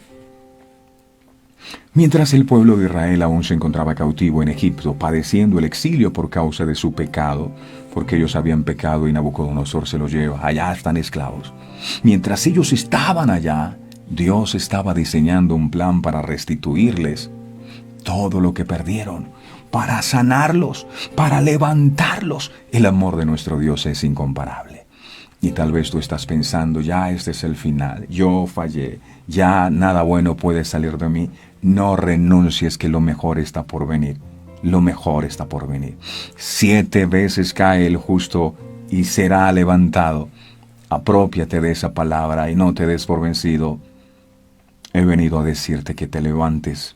Mientras el pueblo de Israel aún se encontraba cautivo en Egipto, padeciendo el exilio por causa de su pecado, porque ellos habían pecado y Nabucodonosor se los lleva, allá están esclavos. Mientras ellos estaban allá, Dios estaba diseñando un plan para restituirles todo lo que perdieron, para sanarlos, para levantarlos. El amor de nuestro Dios es incomparable. Y tal vez tú estás pensando, ya este es el final, yo fallé, ya nada bueno puede salir de mí. No renuncies, que lo mejor está por venir. Lo mejor está por venir. 7 veces cae el justo y será levantado. Aprópiate de esa palabra y no te des por vencido. He venido a decirte que te levantes.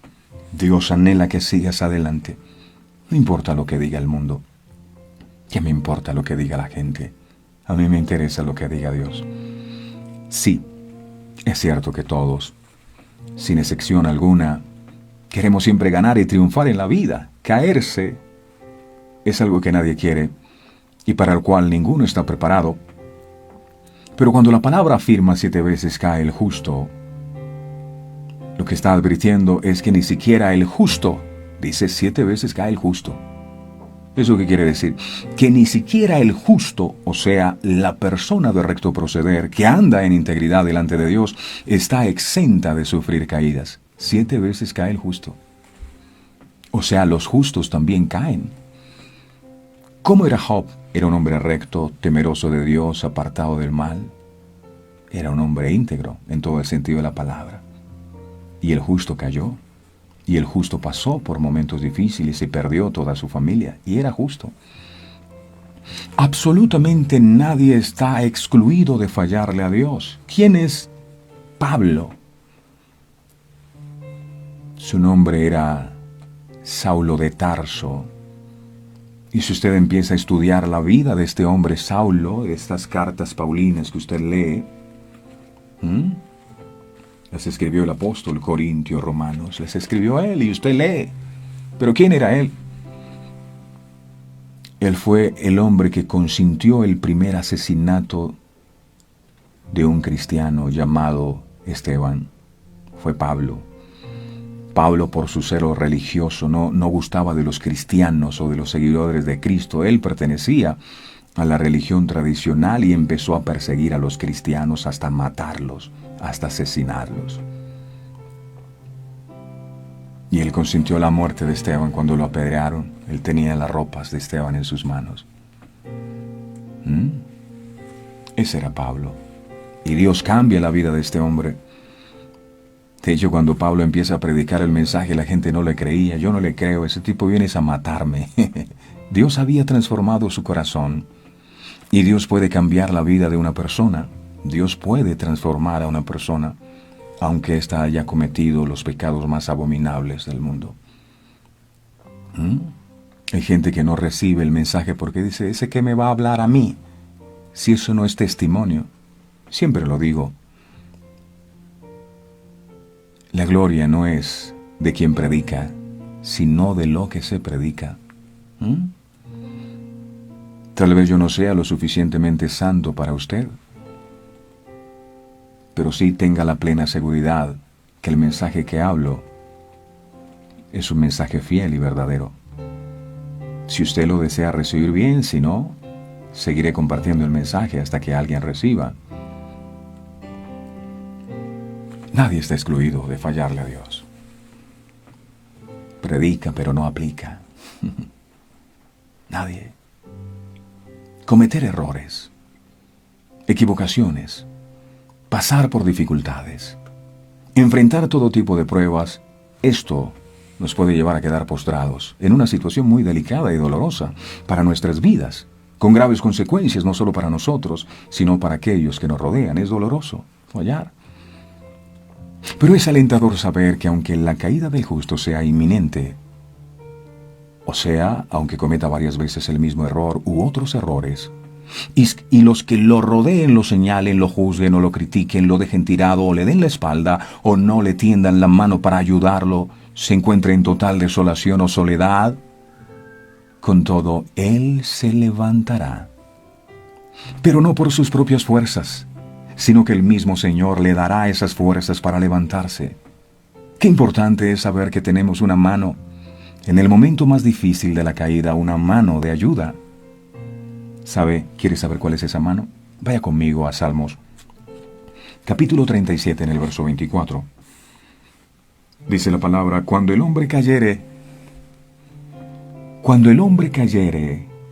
Dios anhela que sigas adelante. No importa lo que diga el mundo. ¿Qué me importa lo que diga la gente? A mí me interesa lo que diga Dios. Sí, es cierto que todos, sin excepción alguna, queremos siempre ganar y triunfar en la vida. Caerse es algo que nadie quiere y para el cual ninguno está preparado. Pero cuando la palabra afirma 7 veces cae el justo, lo que está advirtiendo es que ni siquiera el justo, dice 7 veces cae el justo. ¿Eso qué quiere decir? Que ni siquiera el justo, o sea, la persona de recto proceder, que anda en integridad delante de Dios, está exenta de sufrir caídas. 7 veces cae el justo. O sea, los justos también caen. ¿Cómo era Job? Era un hombre recto, temeroso de Dios, apartado del mal. Era un hombre íntegro en todo el sentido de la palabra. Y el justo cayó. Y el justo pasó por momentos difíciles y perdió toda su familia. Y era justo. Absolutamente nadie está excluido de fallarle a Dios. ¿Quién es Pablo? Su nombre era Saulo de Tarso. Y si usted empieza a estudiar la vida de este hombre Saulo, de estas cartas paulinas que usted lee, las escribió el apóstol, Corintios, Romanos, las escribió él y usted lee. Pero ¿quién era él? Él fue el hombre que consintió el primer asesinato de un cristiano llamado Esteban. Fue Pablo. Pablo, por su celo religioso, no gustaba de los cristianos o de los seguidores de Cristo. Él pertenecía a la religión tradicional y empezó a perseguir a los cristianos hasta matarlos, hasta asesinarlos. Y él consintió la muerte de Esteban cuando lo apedrearon. Él tenía las ropas de Esteban en sus manos. Ese era Pablo. Y Dios cambia la vida de este hombre. De hecho, cuando Pablo empieza a predicar el mensaje, la gente no le creía. Yo no le creo, ese tipo vienes a matarme. Dios había transformado su corazón. Y Dios puede cambiar la vida de una persona. Dios puede transformar a una persona, aunque ésta haya cometido los pecados más abominables del mundo. Hay gente que no recibe el mensaje porque dice, ¿ese qué me va a hablar a mí? Si eso no es testimonio. Siempre lo digo. La gloria no es de quien predica, sino de lo que se predica. Tal vez yo no sea lo suficientemente santo para usted, pero sí tenga la plena seguridad que el mensaje que hablo es un mensaje fiel y verdadero. Si usted lo desea recibir bien, si no, seguiré compartiendo el mensaje hasta que alguien reciba. Nadie está excluido de fallarle a Dios. Predica, pero no aplica. Nadie. Cometer errores, equivocaciones, pasar por dificultades, enfrentar todo tipo de pruebas, esto nos puede llevar a quedar postrados en una situación muy delicada y dolorosa para nuestras vidas, con graves consecuencias no solo para nosotros, sino para aquellos que nos rodean. Es doloroso fallar. Pero es alentador saber que aunque la caída del justo sea inminente, o sea, aunque cometa varias veces el mismo error u otros errores, y los que lo rodeen lo señalen, lo juzguen o lo critiquen, lo dejen tirado o le den la espalda o no le tiendan la mano para ayudarlo, se encuentre en total desolación o soledad, con todo, él se levantará. Pero no por sus propias fuerzas, sino que el mismo Señor le dará esas fuerzas para levantarse. Qué importante es saber que tenemos una mano, en el momento más difícil de la caída, una mano de ayuda. ¿Quiere saber cuál es esa mano? Vaya conmigo a Salmos, capítulo 37, en el verso 24. Dice la palabra: cuando el hombre cayere,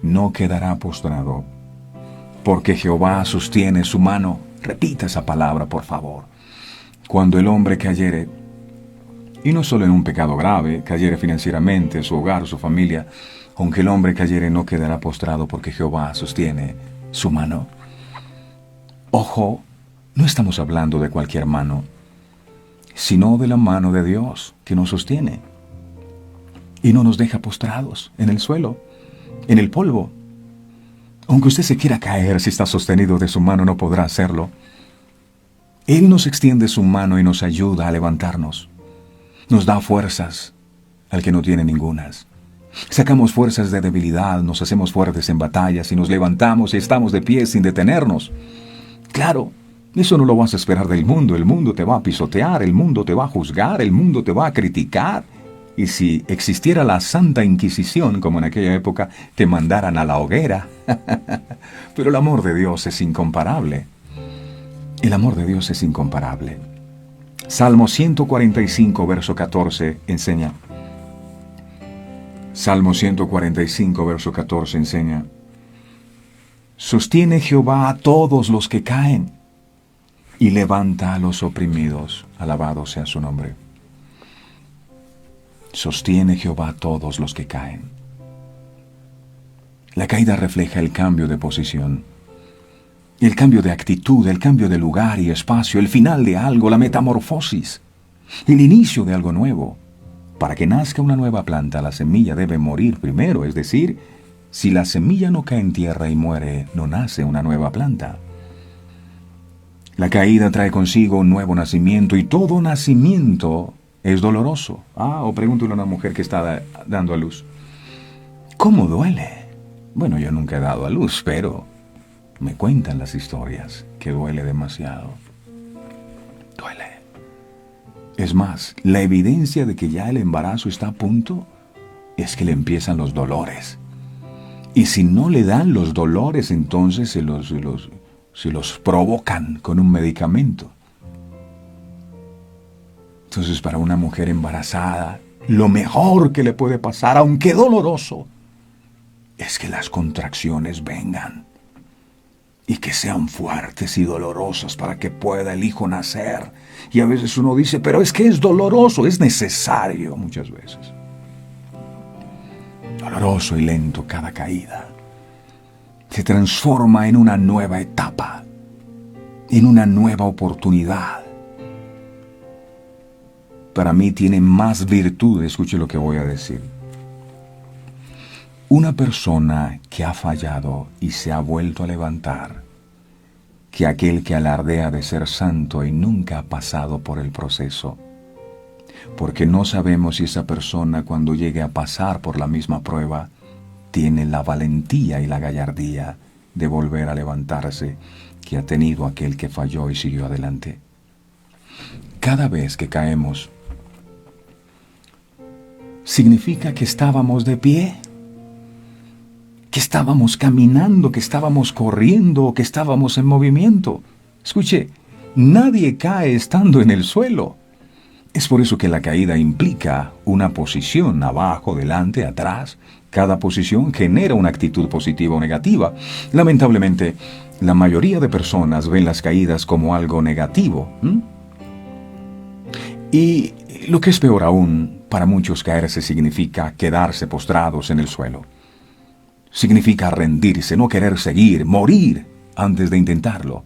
no quedará postrado, porque Jehová sostiene su mano. Repita esa palabra, por favor. Cuando el hombre cayere, y no solo en un pecado grave, cayere financieramente, su hogar, su familia, aunque el hombre cayere, no quedará postrado, porque Jehová sostiene su mano. Ojo, no estamos hablando de cualquier mano, sino de la mano de Dios que nos sostiene y no nos deja postrados en el suelo, en el polvo. Aunque usted se quiera caer, si está sostenido de su mano, no podrá hacerlo. Él nos extiende su mano y nos ayuda a levantarnos. Nos da fuerzas al que no tiene ningunas. Sacamos fuerzas de debilidad, nos hacemos fuertes en batallas y nos levantamos y estamos de pie sin detenernos. Claro, eso no lo vas a esperar del mundo. El mundo te va a pisotear, el mundo te va a juzgar, el mundo te va a criticar. Y si existiera la Santa Inquisición, como en aquella época, te mandaran a la hoguera. Pero el amor de Dios es incomparable. El amor de Dios es incomparable. Salmo 145, verso 14, enseña. Salmo 145, verso 14, enseña: sostiene Jehová a todos los que caen, y levanta a los oprimidos. Alabado sea su nombre. Sostiene Jehová a todos los que caen. La caída refleja el cambio de posición, el cambio de actitud, el cambio de lugar y espacio, el final de algo, la metamorfosis, el inicio de algo nuevo. Para que nazca una nueva planta, la semilla debe morir primero, es decir, si la semilla no cae en tierra y muere, no nace una nueva planta. La caída trae consigo un nuevo nacimiento, y todo nacimiento es doloroso. O pregúntale a una mujer que está dando a luz: ¿cómo duele? Bueno, yo nunca he dado a luz, pero me cuentan las historias que duele demasiado. Duele. Es más, la evidencia de que ya el embarazo está a punto es que le empiezan los dolores. Y si no le dan los dolores, entonces se los provocan con un medicamento. Entonces, para una mujer embarazada, lo mejor que le puede pasar, aunque doloroso, es que las contracciones vengan y que sean fuertes y dolorosas para que pueda el hijo nacer. Y a veces uno dice: pero es que es doloroso. Es necesario muchas veces. Doloroso y lento cada caída. Se transforma en una nueva etapa, en una nueva oportunidad. Para mí tiene más virtud, escuche lo que voy a decir. Una persona que ha fallado y se ha vuelto a levantar, que aquel que alardea de ser santo y nunca ha pasado por el proceso. Porque no sabemos si esa persona, cuando llegue a pasar por la misma prueba, tiene la valentía y la gallardía de volver a levantarse que ha tenido aquel que falló y siguió adelante. Cada vez que caemos, significa que estábamos de pie, que estábamos caminando, que estábamos corriendo, que estábamos en movimiento. Escuche, Nadie cae estando en el suelo. Es por eso que la caída implica una posición abajo, delante, atrás. Cada posición genera una actitud positiva o negativa. Lamentablemente, la mayoría de personas ven las caídas como algo negativo. Y lo que es peor aún, para muchos caerse significa quedarse postrados en el suelo. Significa rendirse, no querer seguir, morir antes de intentarlo.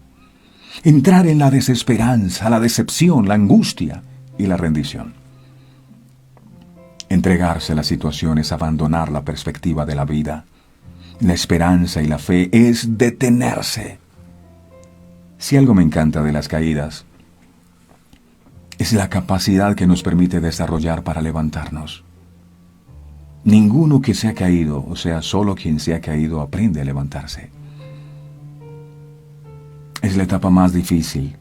Entrar en la desesperanza, la decepción, la angustia y la rendición. Entregarse a la situación es abandonar la perspectiva de la vida. La esperanza y la fe es detenerse. Si algo me encanta de las caídas, es la capacidad que nos permite desarrollar para levantarnos. Ninguno que se ha caído, o sea, solo quien se ha caído, aprende a levantarse. Es la etapa más difícil.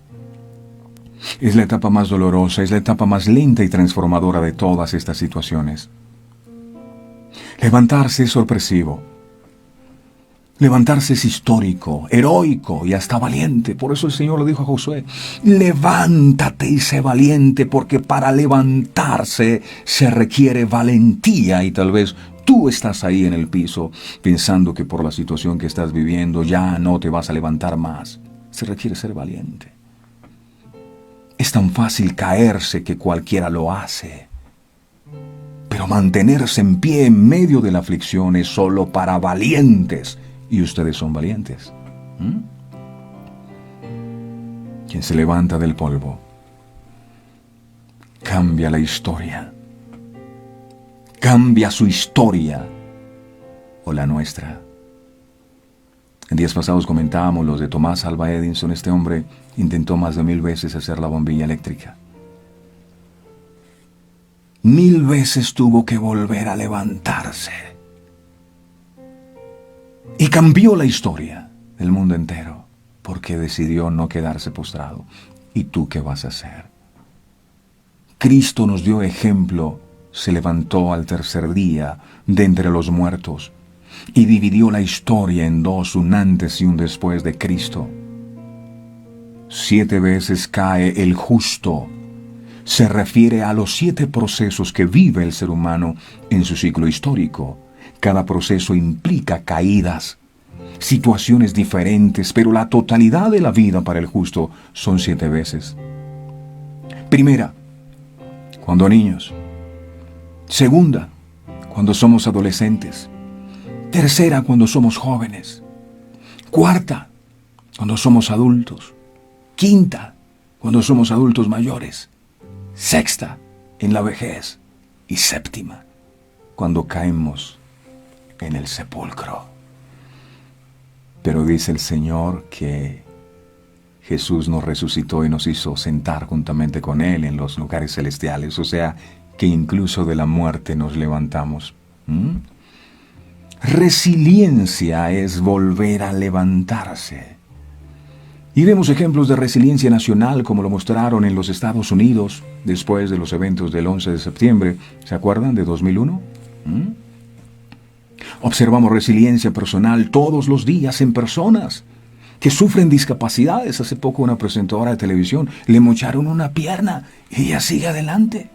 Es la etapa más dolorosa, es la etapa más lenta y transformadora de todas estas situaciones. Levantarse es sorpresivo. Levantarse es histórico, heroico y hasta valiente. Por eso el Señor le dijo a Josué: levántate y sé valiente, porque para levantarse se requiere valentía. Y tal vez tú estás ahí en el piso pensando que por la situación que estás viviendo ya no te vas a levantar más. Se requiere ser valiente. Es tan fácil caerse que cualquiera lo hace. Pero mantenerse en pie en medio de la aflicción es solo para valientes. Y ustedes son valientes. Quien se levanta del polvo cambia la historia. Cambia su historia o la nuestra. En días pasados comentábamos los de Thomas Alva Edison. Este hombre intentó más de 1000 veces hacer la bombilla eléctrica. 1000 veces tuvo que volver a levantarse. Y cambió la historia del mundo entero, porque decidió no quedarse postrado. ¿Y tú qué vas a hacer? Cristo nos dio ejemplo. Se levantó al tercer día de entre los muertos y dividió la historia en dos, un antes y un después de Cristo. 7 veces cae el justo. Se refiere a los 7 procesos que vive el ser humano en su ciclo histórico. Cada proceso implica caídas, situaciones diferentes, pero la totalidad de la vida para el justo son 7 veces. Primera, cuando niños. Segunda, cuando somos adolescentes. Tercera, cuando somos jóvenes. Cuarta, cuando somos adultos. Quinta, cuando somos adultos mayores. Sexta, en la vejez. Y séptima, cuando caemos en el sepulcro. Pero dice el Señor que Jesús nos resucitó y nos hizo sentar juntamente con Él en los lugares celestiales. O sea, que incluso de la muerte nos levantamos. Resiliencia es volver a levantarse. Y vemos ejemplos de resiliencia nacional como lo mostraron en los Estados Unidos después de los eventos del 11 de septiembre. ¿Se acuerdan de 2001? Observamos resiliencia personal todos los días en personas que sufren discapacidades. Hace poco una presentadora de televisión le mocharon una pierna y ella sigue adelante.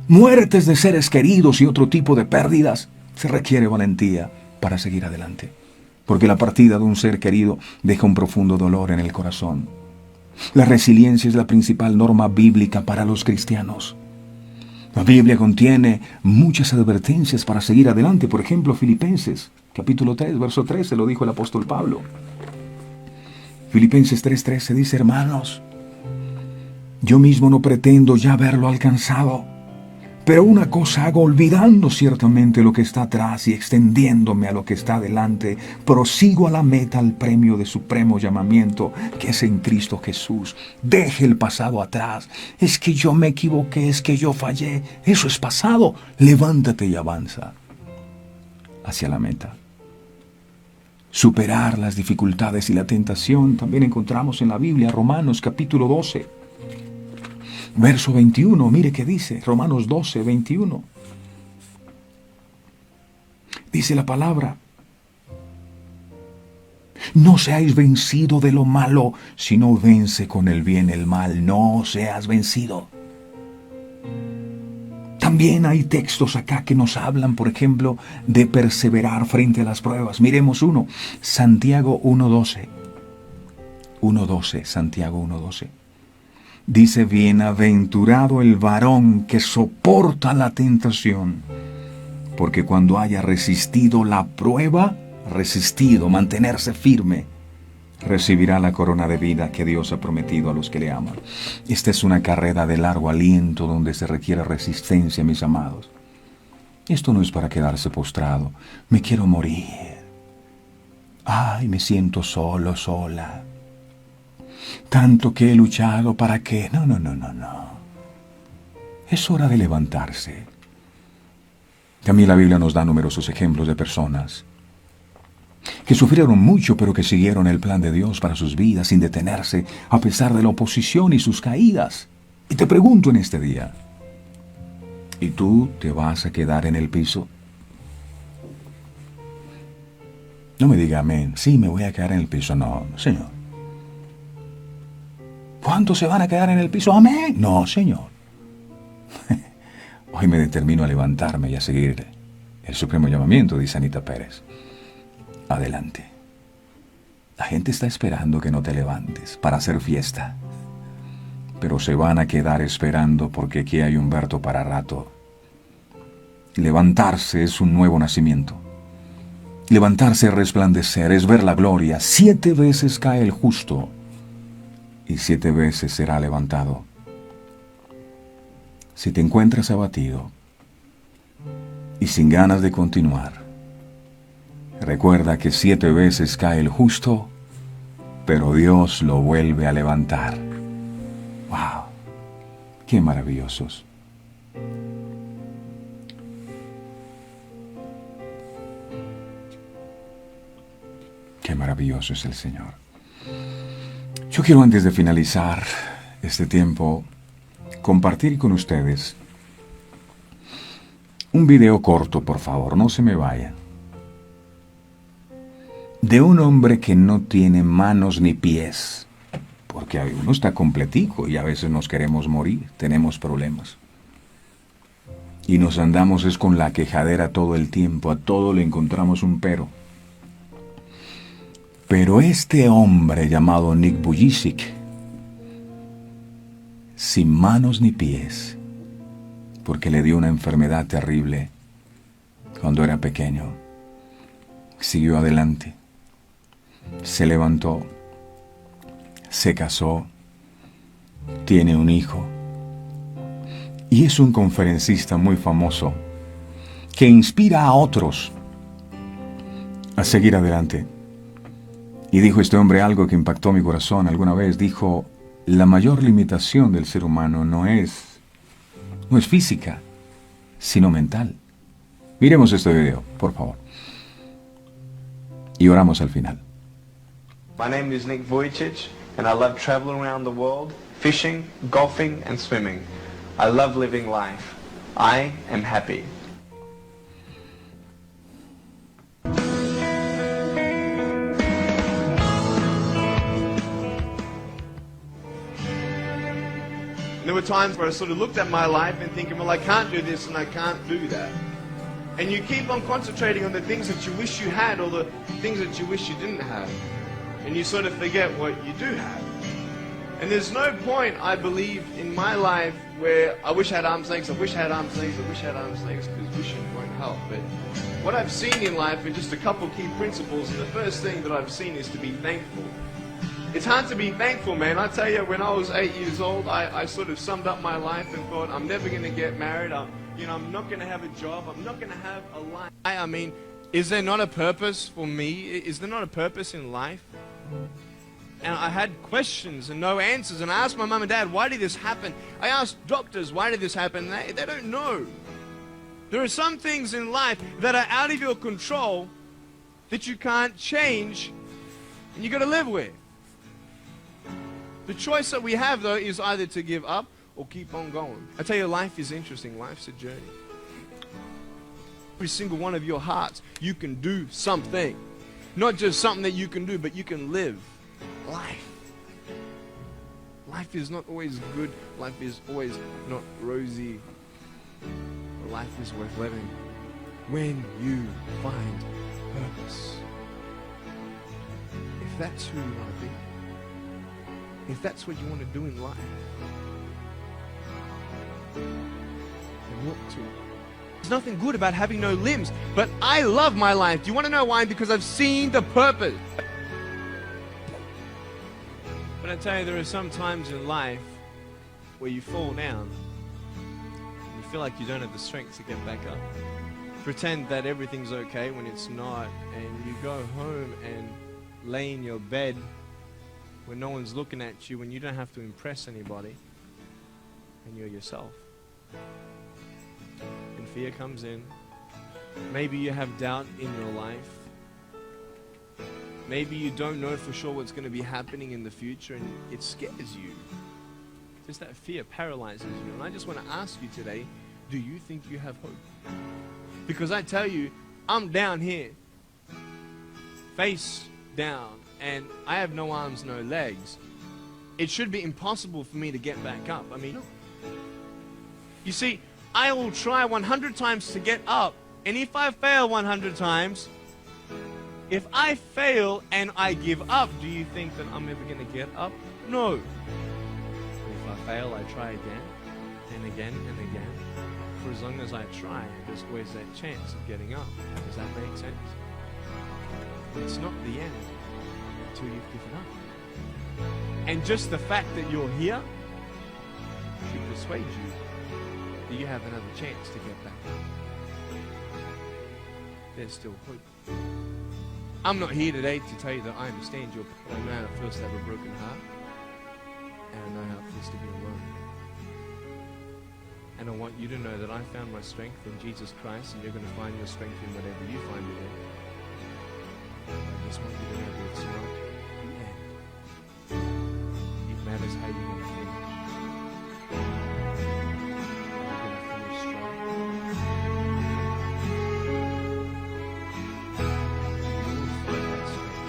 Muertes de seres queridos y otro tipo de pérdidas. Se requiere valentía para seguir adelante, porque la partida de un ser querido deja un profundo dolor en el corazón. La resiliencia es la principal norma bíblica para los cristianos. La Biblia contiene muchas advertencias para seguir adelante. Por ejemplo, Filipenses, capítulo 3, verso 13, lo dijo el apóstol Pablo. Filipenses 3:13 dice: hermanos, yo mismo no pretendo ya haberlo alcanzado, pero una cosa hago, olvidando ciertamente lo que está atrás y extendiéndome a lo que está delante, prosigo a la meta, al premio de supremo llamamiento que es en Cristo Jesús. Deje el pasado atrás. Es que yo me equivoqué, es que yo fallé. Eso es pasado. Levántate y avanza hacia la meta. Superar las dificultades y la tentación también encontramos en la Biblia. Romanos capítulo 12. Verso 21, mire qué dice, Romanos 12, 21. Dice la palabra: No seáis vencido de lo malo, sino vence con el bien el mal. No seas vencido. También hay textos acá que nos hablan, por ejemplo, de perseverar frente a las pruebas. Miremos uno, Santiago 1:12. 1:12, Santiago 1:12. Dice, bienaventurado el varón que soporta la tentación, porque cuando haya resistido la prueba, mantenerse firme, recibirá la corona de vida que Dios ha prometido a los que le aman. Esta es una carrera de largo aliento donde se requiere resistencia, mis amados. Esto no es para quedarse postrado. Me quiero morir. Ay, me siento solo, sola. Tanto que he luchado para que... No. Es hora de levantarse. También la Biblia nos da numerosos ejemplos de personas que sufrieron mucho, pero que siguieron el plan de Dios para sus vidas sin detenerse, a pesar de la oposición y sus caídas. Y te pregunto en este día, ¿y tú te vas a quedar en el piso? No me diga amén. Sí, me voy a quedar en el piso. No, Señor. ¿Cuántos se van a quedar en el piso? Amén. No, Señor. Hoy me determino a levantarme y a seguir el supremo llamamiento, dice Anita Pérez. Adelante. La gente está esperando que no te levantes para hacer fiesta. Pero se van a quedar esperando porque aquí hay Humberto para rato. Levantarse es un nuevo nacimiento. Levantarse es resplandecer, es ver la gloria. 7 veces cae el justo y 7 veces será levantado. Si te encuentras abatido y sin ganas de continuar, recuerda que 7 veces cae el justo, pero Dios lo vuelve a levantar. ¡Wow! ¡Qué maravillosos! ¡Qué maravilloso es el Señor! Yo quiero, antes de finalizar este tiempo, compartir con ustedes un video corto, por favor, no se me vaya, de un hombre que no tiene manos ni pies, porque uno está completico y a veces nos queremos morir, tenemos problemas. Y nos andamos es con la quejadera todo el tiempo, a todo le encontramos un pero. Pero este hombre llamado Nick Vujicic, sin manos ni pies, porque le dio una enfermedad terrible cuando era pequeño, siguió adelante, se levantó, se casó, tiene un hijo y es un conferencista muy famoso que inspira a otros a seguir adelante. Y dijo este hombre algo que impactó mi corazón alguna vez. Dijo, la mayor limitación del ser humano no es física, sino mental. Miremos este video, por favor. Y oramos al final. My name is Nick Vujicic, and I love traveling around the world, fishing, golfing, and swimming. I love living life. I am happy. There were times where I sort of looked at my life and thinking, well, I can't do this and I can't do that. And you keep on concentrating on the things that you wish you had or the things that you wish you didn't have. And you sort of forget what you do have. And there's no point, I believe, in my life where I wish I had arms, legs, I wish I had arms, legs, I wish I had arms, legs, because wishing won't help. But what I've seen in life are just a couple key principles, and the first thing that I've seen is to be thankful. It's hard to be thankful, man. I tell you, when I was 8 years old, I sort of summed up my life and thought, I'm never going to get married. I'm not going to have a job. I'm not going to have a life. I mean, is there not a purpose for me? Is there not a purpose in life? And I had questions and no answers. And I asked my mum and dad, why did this happen? I asked doctors, why did this happen? They don't know. There are some things in life that are out of your control that you can't change and you got to live with. The choice that we have, though, is either to give up or keep on going. I tell you, life is interesting. Life's a journey. Every single one of your hearts, you can do something. Not just something that you can do, but you can live life. Life is not always good. Life is always not rosy. But life is worth living when you find purpose. If that's who you want to be, if that's what you want to do in life, then walk to it. There's nothing good about having no limbs, but I love my life. Do you want to know why? Because I've seen the purpose. But I tell you, there are some times in life where you fall down and you feel like you don't have the strength to get back up. Pretend that everything's okay when it's not, and you go home and lay in your bed when no one's looking at you, when you don't have to impress anybody, and you're yourself. And fear comes in. Maybe you have doubt in your life. Maybe you don't know for sure what's going to be happening in the future, and it scares you. Just that fear paralyzes you. And I just want to ask you today, do you think you have hope? Because I tell you, I'm down here, face down, and I have no arms, no legs. It should be impossible for me to get back up. I mean, you see, I will try 100 times to get up, and if I fail 100 times, if I fail and I give up, do you think that I'm ever going to get up? No. If I fail, I try again and again and again. For as long as I try, there's always that chance of getting up. Does that make sense? It's not the end until you've given up. And just the fact that you're here should persuade you that you have another chance to get back up. There's still hope. I'm not here today to tell you that I understand your pain. I know how it feels to have a broken heart. And I know how it feels to be alone. And I want you to know that I found my strength in Jesus Christ, and you're going to find your strength in whatever you find it in. I just want you to know that it's not the end. It matters how you're going to finish. You're going to finish strong. You will find that strength.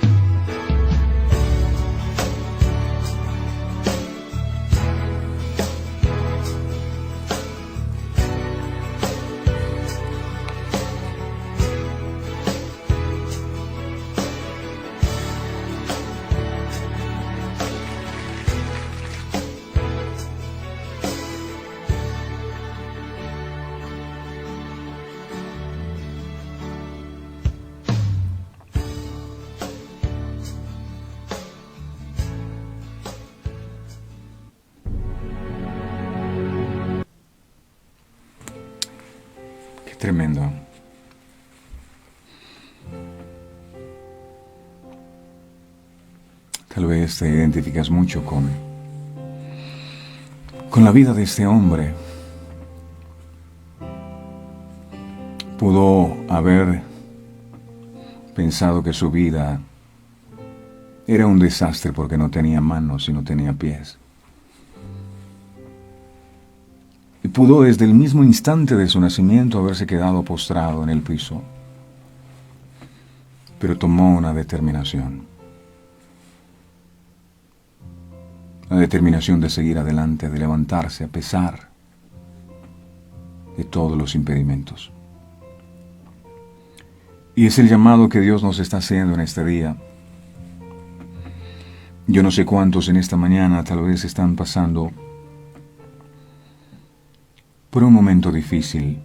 Tremendo. Tal vez te identificas mucho con la vida de este hombre. Pudo haber pensado que su vida era un desastre porque no tenía manos y no tenía pies. Y pudo desde el mismo instante de su nacimiento haberse quedado postrado en el piso. Pero tomó una determinación. La determinación de seguir adelante, de levantarse a pesar de todos los impedimentos. Y es el llamado que Dios nos está haciendo en este día. Yo no sé cuántos en esta mañana tal vez están pasando por un momento difícil.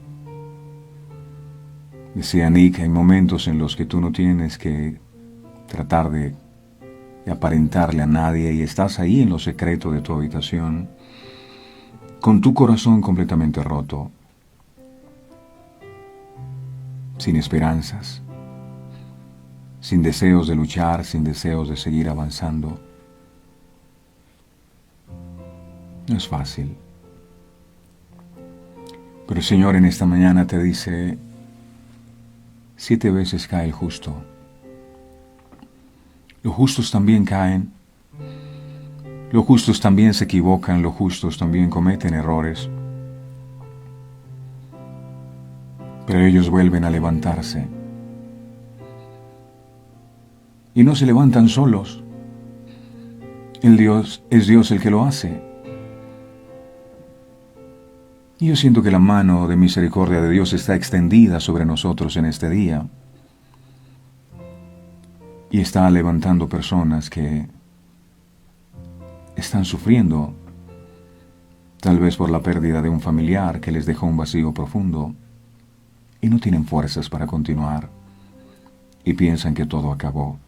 Decía Nick, hay momentos en los que tú no tienes que tratar de aparentarle a nadie y estás ahí en lo secreto de tu habitación, con tu corazón completamente roto, sin esperanzas, sin deseos de luchar, sin deseos de seguir avanzando. No es fácil. Pero el Señor en esta mañana te dice, 7 veces cae el justo. Los justos también caen. Los justos también se equivocan. Los justos también cometen errores. Pero ellos vuelven a levantarse. y no se levantan solos. Es Dios el que lo hace. Y yo siento que la mano de misericordia de Dios está extendida sobre nosotros en este día. Y está levantando personas que están sufriendo, tal vez por la pérdida de un familiar que les dejó un vacío profundo y no tienen fuerzas para continuar y piensan que todo acabó.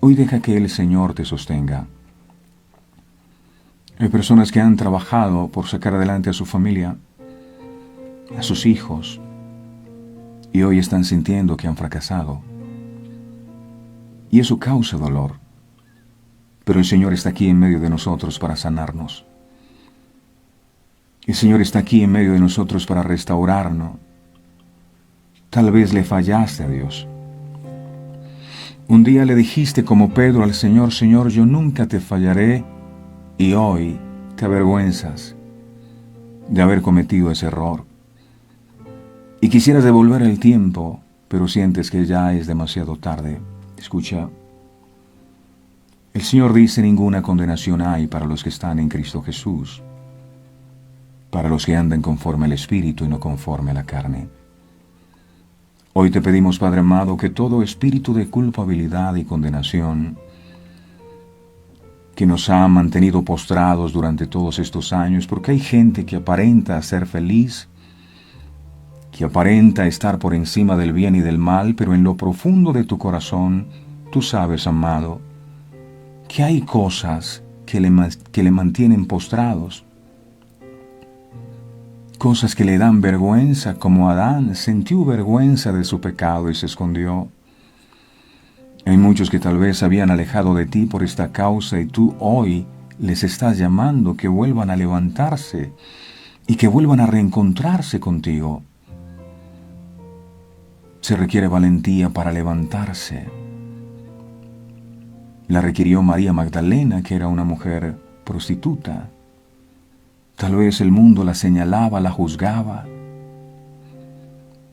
Hoy deja que el Señor te sostenga. Hay personas que han trabajado por sacar adelante a su familia, a sus hijos, y hoy están sintiendo que han fracasado. Y eso causa dolor. Pero el Señor está aquí en medio de nosotros para sanarnos. El Señor está aquí en medio de nosotros para restaurarnos. Tal vez le fallaste a Dios. Un día le dijiste como Pedro al Señor: Señor, yo nunca te fallaré, y hoy te avergüenzas de haber cometido ese error. Y quisieras devolver el tiempo, pero sientes que ya es demasiado tarde. Escucha, el Señor dice: ninguna condenación hay para los que están en Cristo Jesús, para los que andan conforme al Espíritu y no conforme a la carne. Hoy te pedimos, Padre amado, que todo espíritu de culpabilidad y condenación que nos ha mantenido postrados durante todos estos años, porque hay gente que aparenta ser feliz, que aparenta estar por encima del bien y del mal, pero en lo profundo de tu corazón, tú sabes, amado, que hay cosas que le mantienen postrados, cosas que le dan vergüenza, como Adán sintió vergüenza de su pecado y se escondió. Hay muchos que tal vez se habían alejado de ti por esta causa y tú hoy les estás llamando que vuelvan a levantarse y que vuelvan a reencontrarse contigo. Se requiere valentía para levantarse. La requirió María Magdalena, que era una mujer prostituta. Tal vez el mundo la señalaba, la juzgaba.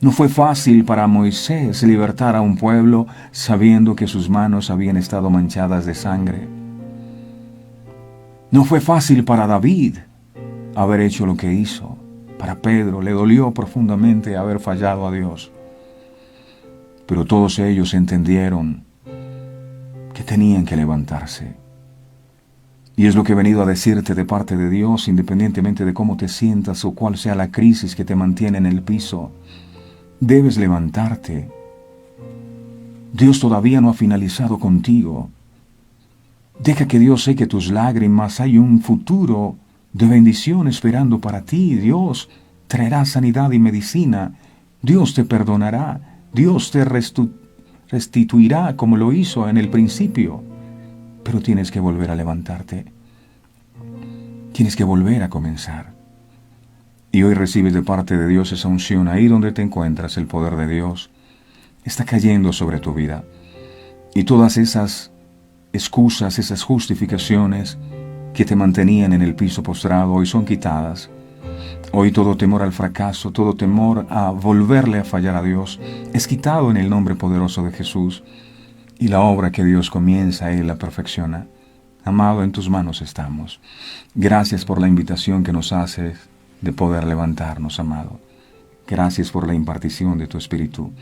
No fue fácil para Moisés libertar a un pueblo sabiendo que sus manos habían estado manchadas de sangre. No fue fácil para David haber hecho lo que hizo. Para Pedro le dolió profundamente haber fallado a Dios. Pero todos ellos entendieron que tenían que levantarse. Y es lo que he venido a decirte de parte de Dios, independientemente de cómo te sientas o cuál sea la crisis que te mantiene en el piso. Debes levantarte. Dios todavía no ha finalizado contigo. Deja que Dios seque tus lágrimas. Hay un futuro de bendición esperando para ti. Dios traerá sanidad y medicina. Dios te perdonará. Dios te restituirá como lo hizo en el principio. Pero tienes que volver a levantarte. Tienes que volver a comenzar. Y hoy recibes de parte de Dios esa unción. Ahí donde te encuentras, el poder de Dios está cayendo sobre tu vida. Y todas esas excusas, esas justificaciones que te mantenían en el piso postrado, hoy son quitadas. Hoy todo temor al fracaso, todo temor a volverle a fallar a Dios, es quitado en el nombre poderoso de Jesús. Y la obra que Dios comienza, Él la perfecciona. Amado, en tus manos estamos. Gracias por la invitación que nos haces de poder levantarnos, amado. Gracias por la impartición de tu Espíritu.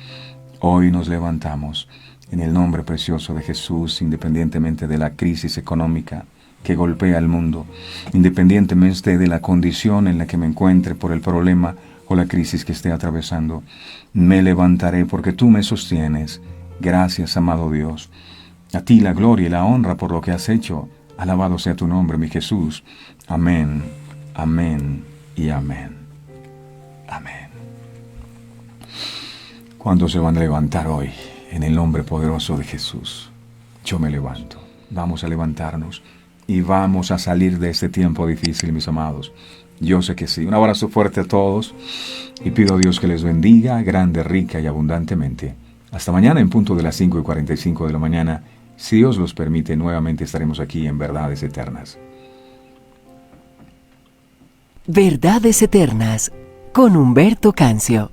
Hoy nos levantamos en el nombre precioso de Jesús, independientemente de la crisis económica que golpea al mundo, independientemente de la condición en la que me encuentre por el problema o la crisis que esté atravesando. Me levantaré porque tú me sostienes. Gracias, amado Dios. A ti la gloria y la honra por lo que has hecho. Alabado sea tu nombre, mi Jesús. Amén, amén y amén. Amén. ¿Cuántos se van a levantar hoy en el nombre poderoso de Jesús? Yo me levanto. Vamos a levantarnos y vamos a salir de este tiempo difícil, mis amados. Yo sé que sí. Un abrazo fuerte a todos y pido a Dios que les bendiga grande, rica y abundantemente. Hasta mañana en punto de las 5:45 de la mañana. Si Dios los permite, nuevamente estaremos aquí en Verdades Eternas. Verdades Eternas con Humberto Cancio.